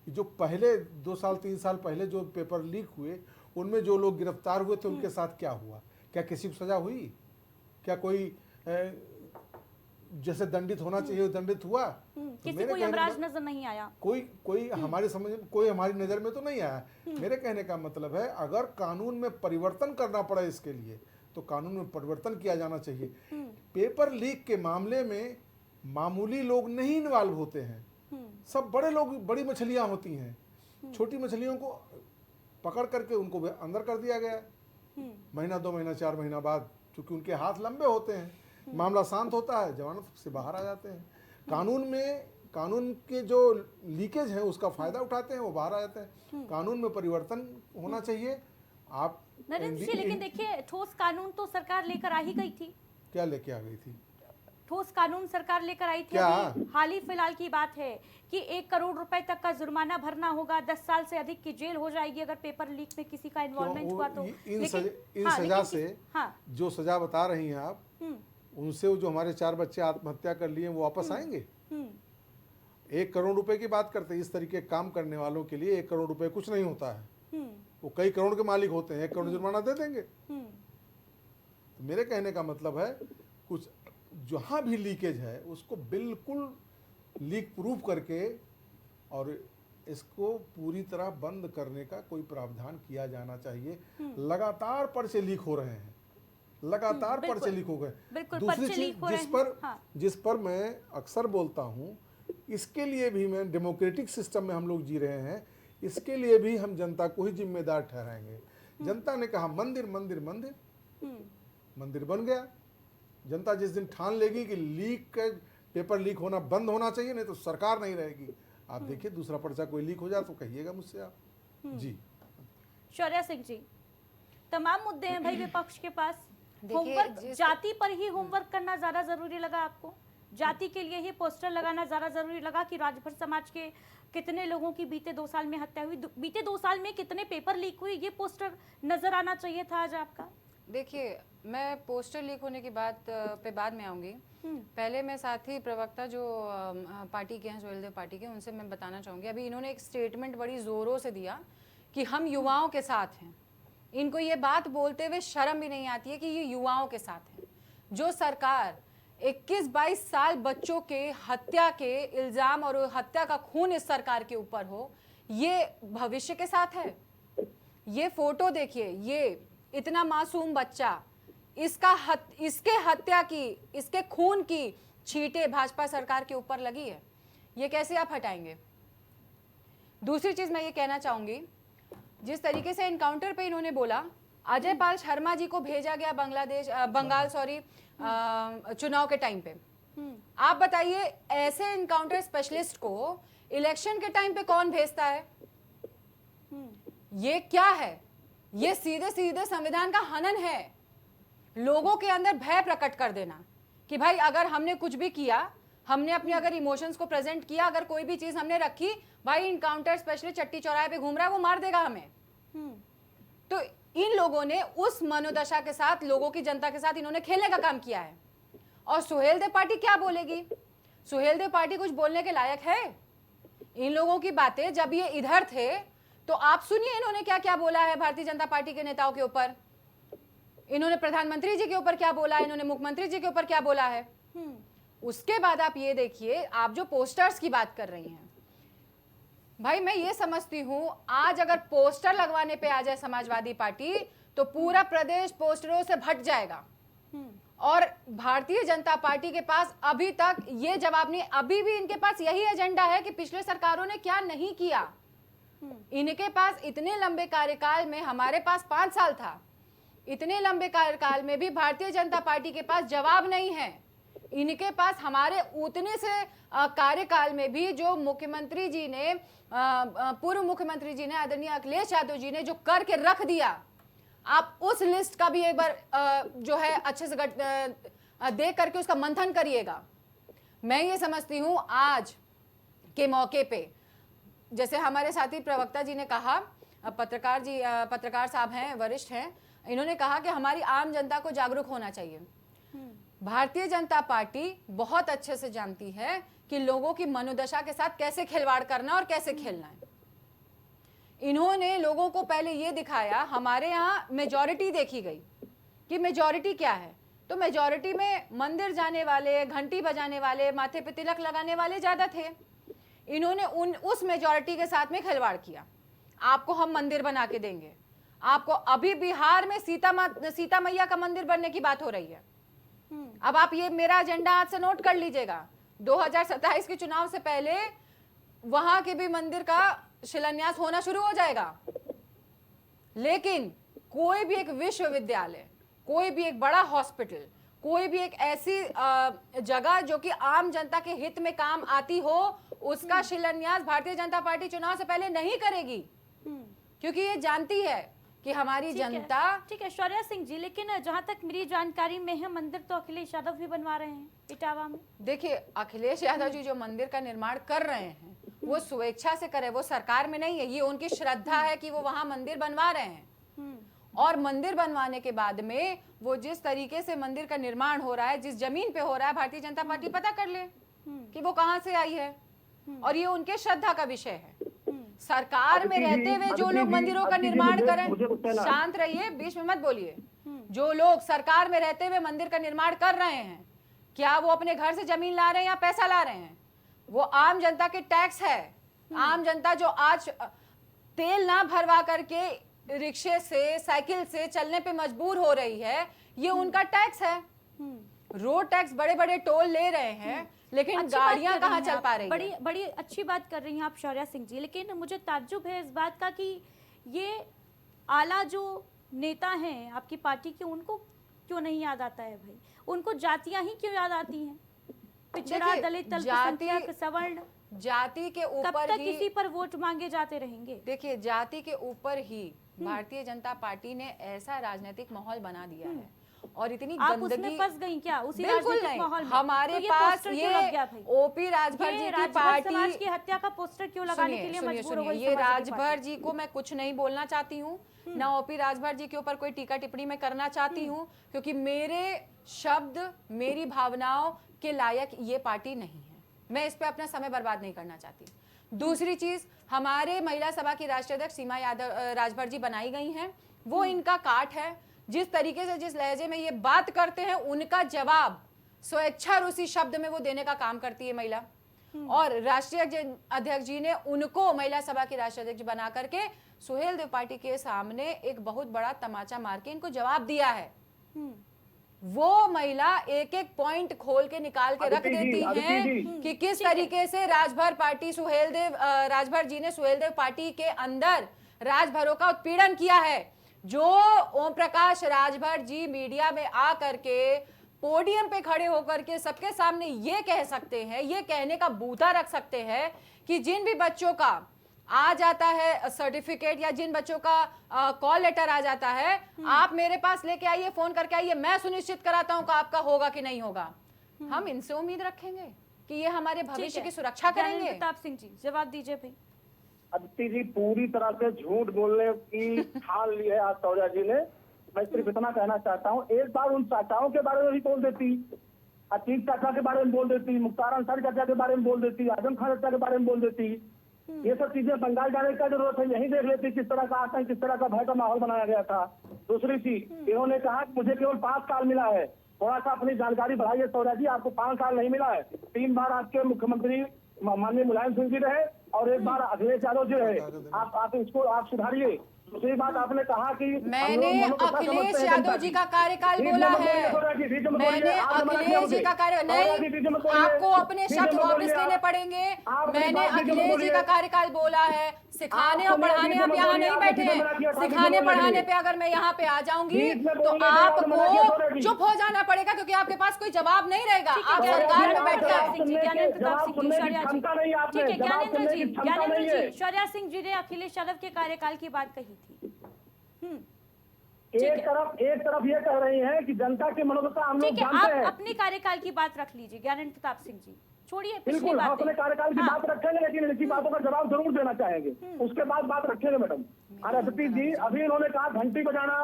कि जो पहले 2 साल 3 साल पहले जो पेपर लीक हुए उनमें जो लोग गिरफ्तार हुए थे उनके साथ क्या हुआ, क्या किसी को सजा हुई, क्या कोई जैसे दंडित होना चाहिए दंडित हुआ? तो किसी को यमराज नजर नहीं आया, कोई हमारे समझ में, कोई हमारी नज़र में तो नहीं आया। मेरे कहने का मतलब है अगर कानून में परिवर्तन करना पड़े इसके लिए तो कानून में परिवर्तन किया जाना चाहिए। पेपर लीक के मामले में मामूली लोग नहीं इन्वॉल्व होते हैं, सब बड़े लोग, बड़ी मछलियां होती हैं। छोटी मछलियों को पकड़ करके उनको अंदर कर दिया गया, महीना 2 महीना 4 महीना बाद, क्योंकि उनके हाथ लंबे होते हैं, मामला शांत होता है, जमानत से बाहर आ जाते हैं। कानून के जो लीकेज है उसका फायदा उठाते हैं, वो बाहर आ जाते हैं। कानून में परिवर्तन होना चाहिए। आप नरेंद्र जी, लेकिन देखिए ठोस कानून तो सरकार लेकर आ ही गई थी। क्या लेके आ गई थी? ठोस कानून सरकार लेकर आई थी। क्या? अभी हाल ही फिलहाल की बात है कि 1 करोड़ रुपए तक का जुर्माना भरना होगा, 10 साल से अधिक की जेल हो जाएगी अगर पेपर लीक में किसी का इन्वॉल्वमेंट हुआ तो। इन सजा से जो सजा बता रही हैं आप, उनसे वो जो हमारे 4 बच्चे आत्महत्या कर लिए वो वापस आएंगे? 1 करोड़ रुपए की बात करते हैं, इस तरीके काम करने वालों के लिए 1 करोड़ रुपए कुछ नहीं होता है। वो कई करोड़ के मालिक होते हैं, 1 करोड़ जुर्माना दे देंगे। तो मेरे कहने का मतलब है कुछ जहाँ भी लीकेज है उसको बिल्कुल लीक प्रूफ करके और इसको पूरी तरह बंद करने का कोई प्रावधान किया जाना चाहिए। लगातार पर्चे लीक हो रहे हैं, लगातार पर्चे लीक हो गए। दूसरी चीज जिस पर मैं अक्सर बोलता हूँ, इसके लिए भी मैं, डेमोक्रेटिक सिस्टम में हम लोग जी रहे हैं, इसके लिए भी हम जनता को ही जिम्मेदार ठहराएंगे। जनता ने कहा मंदिर मंदिर मंदिर, मंदिर बन गया। जनता जिस दिन ठान लेगी कि पेपर लीक होना बंद होना चाहिए, नहीं तो सरकार नहीं रहेगी। आप देखिए दूसरा पर्चा कोई लीक हो जाए तो कहिएगा मुझसे आप। जी शौर्या सिंह जी, तमाम मुद्दे हैं भाई विपक्ष के पास। होमवर्क, जाति पर ही होमवर्क करना ज्यादा जरूरी लगा आपको? जाति के लिए ही पोस्टर लगाना ज्यादा जरूरी लगा कि राजभर समाज के कितने लोगों की बीते 2 साल में हत्या हुई, बीते 2 साल में कितने पेपर लीक हुए, ये पोस्टर नजर आना चाहिए था आज आपका? देखिए, मैं पोस्टर लीक होने की बात पे बाद में आऊंगी। पहले मैं साथी प्रवक्ता जो पार्टी के हैं, सुहेलदेव पार्टी के, उनसे मैं बताना चाहूंगी। अभी इन्होंने एक स्टेटमेंट बड़ी जोरों से दिया कि हम युवाओं के साथ हैं। इनको ये बात बोलते हुए शर्म भी नहीं आती है कि ये युवाओं के साथ है। जो सरकार 21-22 साल बच्चों के हत्या के इल्जाम और हत्या का खून इस सरकार के ऊपर हो, ये भविष्य के साथ है। ये फोटो देखिए, ये इतना मासूम बच्चा, इसके हत्या की, इसके खून की छींटे भाजपा सरकार के ऊपर लगी है। ये कैसे आप हटाएंगे? दूसरी चीज मैं ये कहना चाहूंगी, जिस तरीके से एनकाउंटर पे इन्होंने बोला, अजय पाल शर्मा जी को भेजा गया बंगाल चुनाव के टाइम पे। आप बताइए, ऐसे एनकाउंटर स्पेशलिस्ट को इलेक्शन के टाइम पे कौन भेजता है? ये क्या है? ये सीधे सीधे संविधान का हनन है। लोगों के अंदर भय प्रकट कर देना कि भाई अगर हमने कुछ भी किया, हमने अपने अगर इमोशंस को प्रेजेंट किया, अगर कोई भी चीज हमने रखी, भाई इनकाउंटर स्पेशलिस्ट चट्टी चौराहे पे घूम रहा है, वो मार देगा हमें। तो इन लोगों ने उस मनोदशा के साथ, लोगों की, जनता के साथ इन्होंने खेलने का काम किया है। और सुहेलदेव पार्टी क्या बोलेगी? सुहेलदेव पार्टी कुछ बोलने के लायक है? इन लोगों की बातें जब ये इधर थे तो आप सुनिए इन्होंने क्या क्या बोला है भारतीय जनता पार्टी के नेताओं के ऊपर। इन्होंने प्रधानमंत्री जी के ऊपर क्या बोला है, इन्होंने मुख्यमंत्री जी के ऊपर क्या बोला है। उसके बाद आप ये देखिए, आप जो पोस्टर्स की बात कर रही हैं, भाई मैं ये समझती हूं, आज अगर पोस्टर लगवाने पे आ जाए समाजवादी पार्टी तो पूरा प्रदेश पोस्टरों से भट जाएगा। और भारतीय जनता पार्टी के पास अभी तक ये जवाब नहीं, अभी भी इनके पास यही एजेंडा है कि पिछले सरकारों ने क्या नहीं किया। इनके पास इतने लंबे कार्यकाल में, हमारे पास 5 साल था, इतने लंबे कार्यकाल में भी भारतीय जनता पार्टी के पास जवाब नहीं है। इनके पास हमारे उतने से कार्यकाल में भी जो मुख्यमंत्री जी ने, पूर्व मुख्यमंत्री जी ने, आदरणीय अखिलेश यादव जी ने जो करके रख दिया, आप उस लिस्ट का भी एक बार जो है अच्छे से देख करके उसका मंथन करिएगा। मैं ये समझती हूँ आज के मौके पे, जैसे हमारे साथी प्रवक्ता जी ने कहा, पत्रकार साहब हैं, वरिष्ठ हैं, इन्होंने कहा कि हमारी आम जनता को जागरूक होना चाहिए। भारतीय जनता पार्टी बहुत अच्छे से जानती है कि लोगों की मनोदशा के साथ कैसे खिलवाड़ करना और कैसे खेलना है। इन्होंने लोगों को पहले ये दिखाया, हमारे यहाँ मेजॉरिटी देखी गई कि मेजॉरिटी क्या है, तो मेजॉरिटी में मंदिर जाने वाले, घंटी बजाने वाले, माथे पे तिलक लगाने वाले ज्यादा थे। इन्होंने उस मेजॉरिटी के साथ में खिलवाड़ किया। आपको हम मंदिर बना के देंगे, आपको अभी बिहार में सीता मैया का मंदिर बनने की बात हो रही है। अब आप ये मेरा एजेंडा आज से नोट कर लीजिएगा, 2027 के चुनाव से पहले वहां के भी मंदिर का शिलान्यास होना शुरू हो जाएगा। लेकिन कोई भी एक विश्वविद्यालय, कोई भी एक बड़ा हॉस्पिटल, कोई भी एक ऐसी जगह जो कि आम जनता के हित में काम आती हो, उसका शिलान्यास भारतीय जनता पार्टी चुनाव से पहले नहीं करेगी, क्योंकि ये जानती है कि हमारी जनता। ठीक है शौर्या सिंह जी, लेकिन जहां तक मेरी जानकारी में है, मंदिर तो अखिलेश यादव भी बनवा रहे हैं इटावा में। देखिए, अखिलेश यादव जी जो मंदिर का निर्माण कर रहे हैं वो स्वेच्छा से करे, वो सरकार में नहीं है। ये उनकी श्रद्धा है कि वो वहां मंदिर बनवा रहे हैं, और मंदिर बनवाने के बाद में वो जिस तरीके से मंदिर का निर्माण हो रहा है, जिस जमीन पे हो रहा है, भारतीय जनता पार्टी पता कर ले कि वो कहां से आई है, और ये उनके श्रद्धा का विषय है। सरकार में रहते हुए जो लोग मंदिरों का निर्माण करें, शांत रहिए, बीच में मत बोलिए। जो लोग सरकार में रहते हुए मंदिर का निर्माण कर रहे हैं, क्या वो अपने घर से जमीन ला रहे हैं या पैसा ला रहे हैं? वो आम जनता के टैक्स है। आम जनता जो आज तेल ना भरवा करके रिक्शे से, साइकिल से चलने पे मजबूर हो रही है, ये उनका टैक्स है। रोड टैक्स, बड़े बड़े टोल ले रहे हैं, लेकिन गाड़ियां कहाँ चल पा रही बड़ी बड़ी अच्छी बात कर रही हैं आप शौर्या सिंह जी, लेकिन मुझे ताज्जुब है इस बात का कि ये आला जो नेता हैं आपकी पार्टी के, उनको क्यों नहीं याद आता है भाई? उनको जातियां ही क्यों याद आती हैं? पिछड़ा, दलित, अल्पसंख्यक, सवर्ण, जाति के ऊपर कब तक किसी पर वोट मांगे जाते रहेंगे? देखिए, जाति के ऊपर ही भारतीय जनता पार्टी ने ऐसा राजनीतिक माहौल बना दिया है, और इतनी आप गंदगी। उसमें फंस गई क्या? उसी बिल्कुल राजनीतिक माहौल में हमारे तो पास ये ओपी राजभर जी की पार्टी, समाज की हत्या का पोस्टर क्यों लगाने के लिए मजबूर हो गई? ये राजभर जी को मैं कुछ नहीं बोलना चाहती हूँ, ना ओपी राजभर जी के ऊपर कोई टीका टिप्पणी मैं करना चाहती हूँ, क्योंकि मेरे शब्द, मेरी भावनाओं के लायक ये पार्टी नहीं है। मैं इस पे अपना समय बर्बाद नहीं करना चाहती। दूसरी चीज, हमारे महिला सभा की राष्ट्रीय अध्यक्ष सीमा यादव राजभर जी बनाई गई हैं, वो इनका काट है। जिस तरीके से, जिस लहजे में ये बात करते हैं, उनका जवाब स्वेच्छा रूसी शब्द में वो देने का काम करती है महिला। और राष्ट्रीय अध्यक्ष जी ने उनको महिला सभा की राष्ट्रीय अध्यक्ष बना करके सुहेल देव पार्टी के सामने एक बहुत बड़ा तमाचा मार के इनको जवाब दिया है। वो महिला एक एक पॉइंट खोल के निकाल के रख देती हैं कि किस तरीके से राजभर जी ने सुहेल देव पार्टी के अंदर राजभरों का उत्पीड़न किया है। जो ओम प्रकाश राजभर जी मीडिया में आ करके, पोडियम पे खड़े होकर के सबके सामने ये कह सकते हैं, ये कहने का बूता रख सकते हैं कि जिन भी बच्चों का आ जाता है सर्टिफिकेट, या जिन बच्चों का कॉल लेटर आ जाता है, आप मेरे पास लेके आइए, फोन करके आइए, मैं सुनिश्चित कराता हूं कि आपका होगा कि नहीं होगा। हम इनसे उम्मीद रखेंगे कि ये हमारे भविष्य की सुरक्षा करेंगे। प्रताप सिंह जी, जवाब दीजिए भाई। अदिति जी, पूरी तरह से झूठ बोलने की ठान ली है आज शौर्या जी ने। मैं सिर्फ इतना कहना चाहता हूँ, एक बार उन चाचाओं के बारे में भी बोल देती, अतीक चाचा के बारे में बोल देती, मुख्तार अंसारी चाचा के बारे में बोल देती, आजम खान चाचा के बारे में बोल देती। ये सब चीजें बंगाल जाने का जरूरत है, यही देख लेती किस तरह का आतंक, किस तरह का भय का माहौल बनाया गया था। दूसरी चीज, इन्होंने कहा कि मुझे केवल 5 साल मिला है। थोड़ा सा अपनी जानकारी बढ़ाइए शौर्या जी, आपको 5 साल नहीं मिला है। 3 बार आपके मुख्यमंत्री माननीय मुलायम सिंह जी रहे, और एक बार अखिलेश यादव जी रहे। आप इसको आप सुधारिए। दूसरी बात, आपने कहा कि मैंने अखिलेश यादव जी का कार्यकाल बोला है, मैंने अखिलेश जी का कार्य नहीं, आपको अपने शब्द वापस लेने पड़ेंगे। मैंने अखिलेश जी का कार्यकाल बोला है। सिखाने और पढ़ाने आप यहाँ नहीं बैठे हैं। सिखाने पढ़ाने पे अगर मैं यहाँ पे आ जाऊंगी तो आपको चुप हो जाना पड़ेगा, क्योंकि आपके पास कोई जवाब नहीं रहेगा। आप सरकार में बैठ जाए। शौर्या सिंह जी ने अखिलेश यादव के कार्यकाल की बात कही थी। एक तरफ ये कह रही हैं कि जनता की मनोदशा हम लोग जानते हैं। आप अपने कार्यकाल की बात रख लीजिए ज्ञानेंद्र प्रताप सिंह जी। छोड़िए पिछली बिल्कुल, हम बातें। अपने कार्यकाल की हाँ। बात रखेंगे, लेकिन इनकी बातों का जवाब जरूर देना चाहेंगे, उसके बाद बात रखेंगे मैडम। और अदिति जी, अभी इन्होंने कहा घंटी बजाना,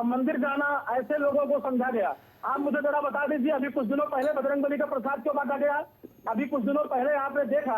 मंदिर जाना, ऐसे लोगों को समझा गया। आप मुझे जरा बता दीजिए, अभी कुछ दिनों पहले बजरंगबली का प्रसाद क्यों बांटा गया? अभी कुछ दिनों पहले आपने देखा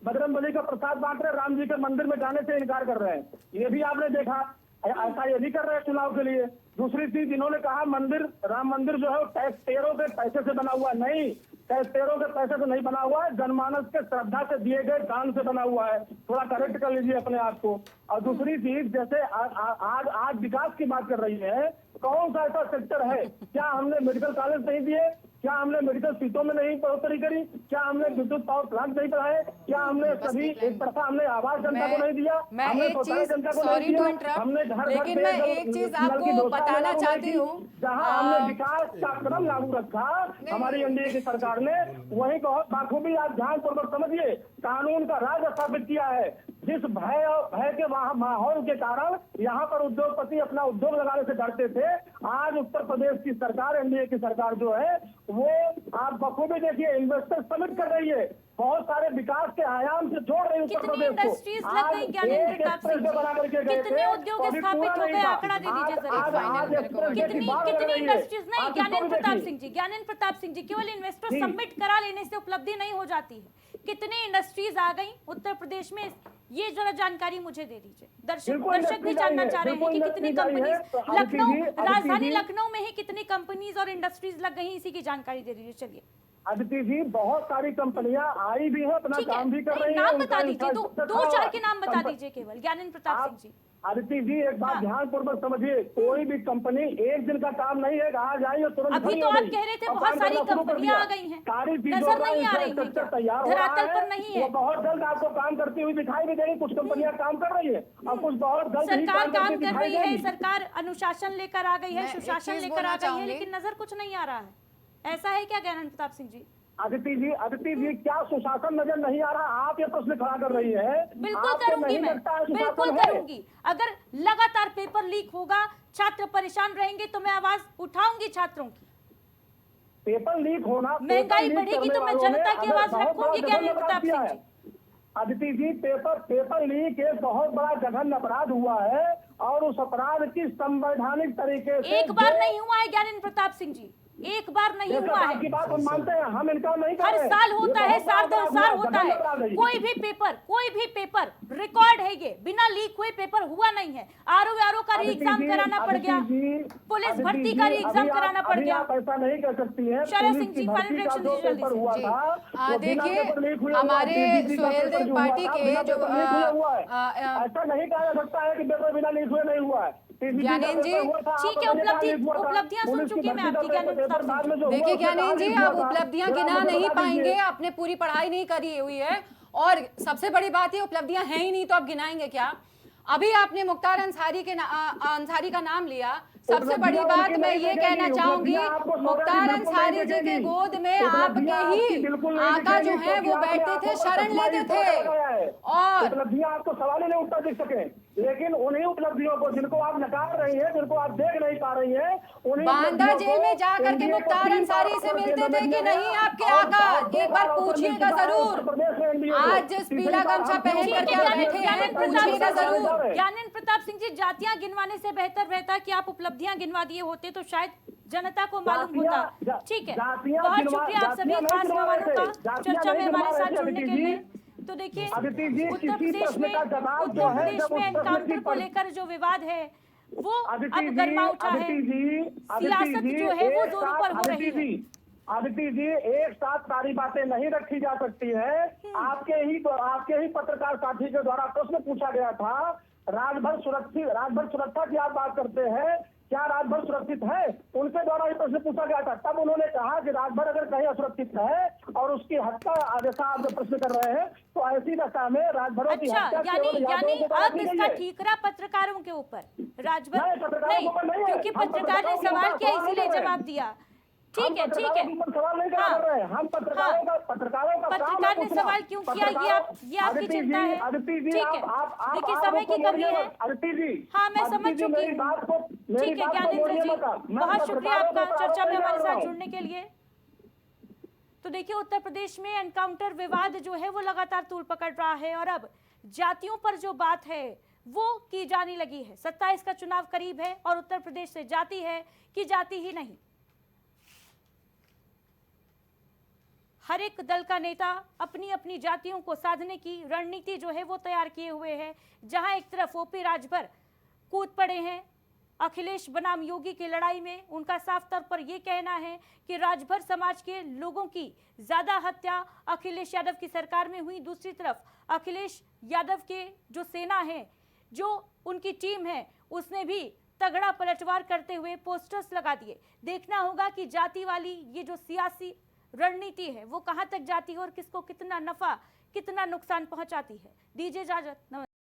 बजरंगबली का प्रसाद बांट रहे, राम जी के मंदिर में जाने से इनकार कर रहे हैं, ये भी आपने देखा। ऐसा ये भी कर रहे हैं चुनाव के लिए। दूसरी चीज, इन्होंने कहा मंदिर, राम मंदिर जो है वो टैक्स पेयरों के पैसे से बना हुआ नहीं, टैक्स पेयरों के पैसे से नहीं बना हुआ है, जनमानस के श्रद्धा से दिए गए दान से बना हुआ है। थोड़ा करेक्ट कर लीजिए अपने आप को। और दूसरी चीज, जैसे आज विकास की बात कर रही है, कौन सा ऐसा सेक्टर है, क्या हमने मेडिकल कॉलेज नहीं दिए, क्या हमने मेडिकल सीटों में नहीं बढ़ोतरी करी, क्या हमने विद्युत पावर प्लांट नहीं बढ़ाए, क्या हमने सभी एक तरफा हमने आवास जनता को नहीं दिया, मैं हमने एक शौचालय चीज, जनता को सॉरी नहीं टू दिया, इंटरप्ट, हमने घर लेकिन मैं एक चीज आपको बताना चाहती हूँ। जहां हमने विकास का क्रम लागू रखा हमारी एनडीए की सरकार ने, वही बहुत बाखूबी आप ध्यानपूर्वक समझिए, कानून का राज स्थापित किया है। जिस भय के माहौल के कारण यहाँ पर उद्योगपति अपना उद्योग लगाने से डरते थे, आज उत्तर प्रदेश की सरकार, एनडीए की सरकार जो है, वो आप बखूबी देखिए इन्वेस्टर समिट कर रही है, बहुत सारे विकास के आयाम से जोड़ रही है उत्तर कितनी प्रदेश को। इंडस्ट्रीज लग गई ज्ञानेंद्र प्रताप सिंह जी? कितने उद्योग स्थापित हो गए, आंकड़ा दे दीजिए जरा। कितनी इंडस्ट्रीज नहीं ज्ञानेंद्र प्रताप सिंह जी, ज्ञानेंद्र प्रताप सिंह जी, केवल इन्वेस्टर सबमिट करा लेने से उपलब्धि नहीं हो जाती है। कितनी इंडस्ट्रीज आ गई उत्तर प्रदेश में, ये जरा जानकारी मुझे दे दीजिए। दर्शक भी जानना चाह रहे हैं कि कितनी कंपनीज लखनऊ, राजधानी लखनऊ में ही कितनी कंपनीज और इंडस्ट्रीज लग गई, इसी की जानकारी दे दीजिए। चलिए अदिति जी, बहुत सारी कंपनियां आई भी है, अपना ठीक है, काम भी कर रही है। नाम बता दीजिए, दो चार के नाम बता दीजिए केवल, ज्ञानेंद्र प्रताप सिंह जी। अदिति जी, एक बात ध्यानपूर्वक समझिए, कोई भी कंपनी एक दिन का काम नहीं है, आज आई और तुरंत अभी तो आप कह रहे थे बहुत सारी कंपनियां आ गई हैं, नजर नहीं आ रही हैं, धरातल पर नहीं है। बहुत जल्द आपको काम करती हुई दिखाई भी देगी। कुछ कंपनियां काम कर रही है और कुछ बहुत जल्द ही सरकार काम करती कर दिखाई रही है, देगी। सरकार अनुशासन लेकर आ गई है, मैं एक सुशासन चीज लेकर बोलना आ गई है, चाहूंगी। लेकिन नजर कुछ नहीं आ रहा है। ऐसा है क्या ज्ञानेंद्र प्रताप सिंह जी? अदिति जी, क्या सुशासन नजर नहीं आ रहा? आप ये प्रश्न खड़ा कर रही है। बिल्कुल आपको करूंगी नहीं मैं, लगता है सुशासन बिल्कुल है? करूंगी। अगर लगातार पेपर लीक होगा, छात्र परेशान रहेंगे, तो मैं आवाज उठाऊंगी छात्रों की। पेपर लीक होना, महंगाई पेपर लीक बढ़ेगी करने तो मैं वालों ने जनता की अगर आवाज बहुत रखूंगी बड़ा ज्ञानेंद्र जघन्य प्रताप अपराध किया सिंह है। जी। अदिति जी, पेपर लीक एक बहुत बड़ा जघन्य अपराध हुआ है और उस अपराध की संवैधानिक तरीके से एक बार नहीं हुआ है ज्ञानेंद्र प्रताप सिंह जी, एक बार नहीं हुआ है। आपकी बात हम मानते हैं, हम इनका नहीं कर हर रहे हैं। साल होता ये है, बहुत साल बड़ा दर साल होता जघन्य अपराध है। ये। कोई भी पेपर रिकॉर्ड है, ये बिना लीक हुए पेपर हुआ नहीं है। आरओ का री एग्जाम कराना पड़ गया, पुलिस भर्ती का री एग्जाम कराना पड़ गया। आप ऐसा नहीं कर सकती है। शरद सिंह जी, फाइनल रिएक्शन दीजिए जल्दी से। हुआ जी। था, देखिए, हमारे सुहेल देव पार्टी के जो ऐसा नहीं कहा जा सकता है कि पेपर बिना लीक हुए नहीं हुआ है। ज्ञानेंद्र जी, ठीक है, उपलब्धियां सुन चुकी हैं मैं आपकी ज्ञानेंद्र प्रताप सिंह जी। देखिए ज्ञानेंद्र जी, आप उपलब्धियां गिना नहीं पाएंगे, आपने पूरी पढ़ाई नहीं करी हुई है, और सबसे बड़ी बात है उपलब्धियां हैं ही नहीं तो आप गिनाएंगे क्या? अभी आपने मुख्तार अंसारी का नाम लिया। सबसे बड़ी बात मैं ये कहना चाहूंगी, मुख्तार अंसारी जी के गोद में आपके ही आका जो है वो बैठते थे, शरण लेते थे, और उपलब्धियां आपको सवाल ही नहीं उठता दिख सके, लेकिन उन्हीं उपलब्धियों को जिनको आप नकार रही हैं, जिनको आप देख नहीं पा रही हैं, उन्हीं बांदा जेल में जाकर के मुख्तार अंसारी से मिलते थे कि नहीं आपके आका? एक बार पूछिएगा जरूर। आज जिस पीला गमछा पहन करके आप बैठे हैं, पूछिएगा जरूर। ज्ञानेंद्र प्रताप सिंह जी, जातियां गिनवाने से बेहतर रहता कि आप उपलब्धियां गिनवा दिए होते, तो शायद जनता को मालूम होता। ठीक है, बहुत शुक्रिया आप सभी खास मेहमानों का चर्चा में हमारे साथ जुड़ने के लिए। तो देखिए, उत्तर प्रदेश में एनकाउंटर को लेकर जो विवाद है वो अब गर्मा उठा है, सियासत जो है वो जोरों पर हो रही है। अदिति जी, एक साथ सारी बातें नहीं रखी जा सकती है। आपके ही पत्रकार साथी के द्वारा प्रश्न पूछा गया था, राजभर सुरक्षा की आप बात करते हैं, क्या राजभर सुरक्षित है? उनके द्वारा ये प्रश्न पूछा गया था, तब उन्होंने कहा कि राजभर अगर कहीं असुरक्षित है और उसकी हत्या, जैसा आप प्रश्न कर रहे हैं, तो ऐसी दशा में राजभरों की हत्या यानी अब इसका ठीकरा पत्रकारों के ऊपर राजभर नहीं, क्योंकि पत्रकार ने सवाल किया इसीलिए जवाब दिया। ठीक है, सवाल नहीं कर रहे हैं हम, पत्रकार ने सवाल क्यों किया ये आपकी चिंता है। ठीक है, देखिए समय की कमी है। हाँ, मैं समझ चुकी हूँ। ठीक है ज्ञानेंद्र जी, बहुत शुक्रिया आपका चर्चा में हमारे साथ जुड़ने के लिए। तो देखिए उत्तर प्रदेश में एनकाउंटर विवाद जो है वो लगातार तूल पकड़ रहा है और अब जातियों पर जो बात है वो की जाने लगी है। 27 का चुनाव करीब है और उत्तर प्रदेश से जाति है कि जाति ही नहीं। हर एक दल का नेता अपनी अपनी जातियों को साधने की रणनीति जो है वो तैयार किए हुए है। जहां एक तरफ ओपी राजभर कूद पड़े हैं अखिलेश बनाम योगी की लड़ाई में। उनका साफ तौर पर यह कहना है कि राजभर समाज के लोगों की ज्यादा हत्या अखिलेश यादव की सरकार में हुई। दूसरी तरफ अखिलेश यादव के जो सेना है, जो उनकी टीम है, उसने भी तगड़ा पलटवार करते हुए पोस्टर्स लगा दिए। देखना होगा कि जाति वाली ये जो सियासी रणनीति है वो कहां तक जाती है और किसको कितना नफा कितना नुकसान पहुंचाती है। दीजिए इजाजत।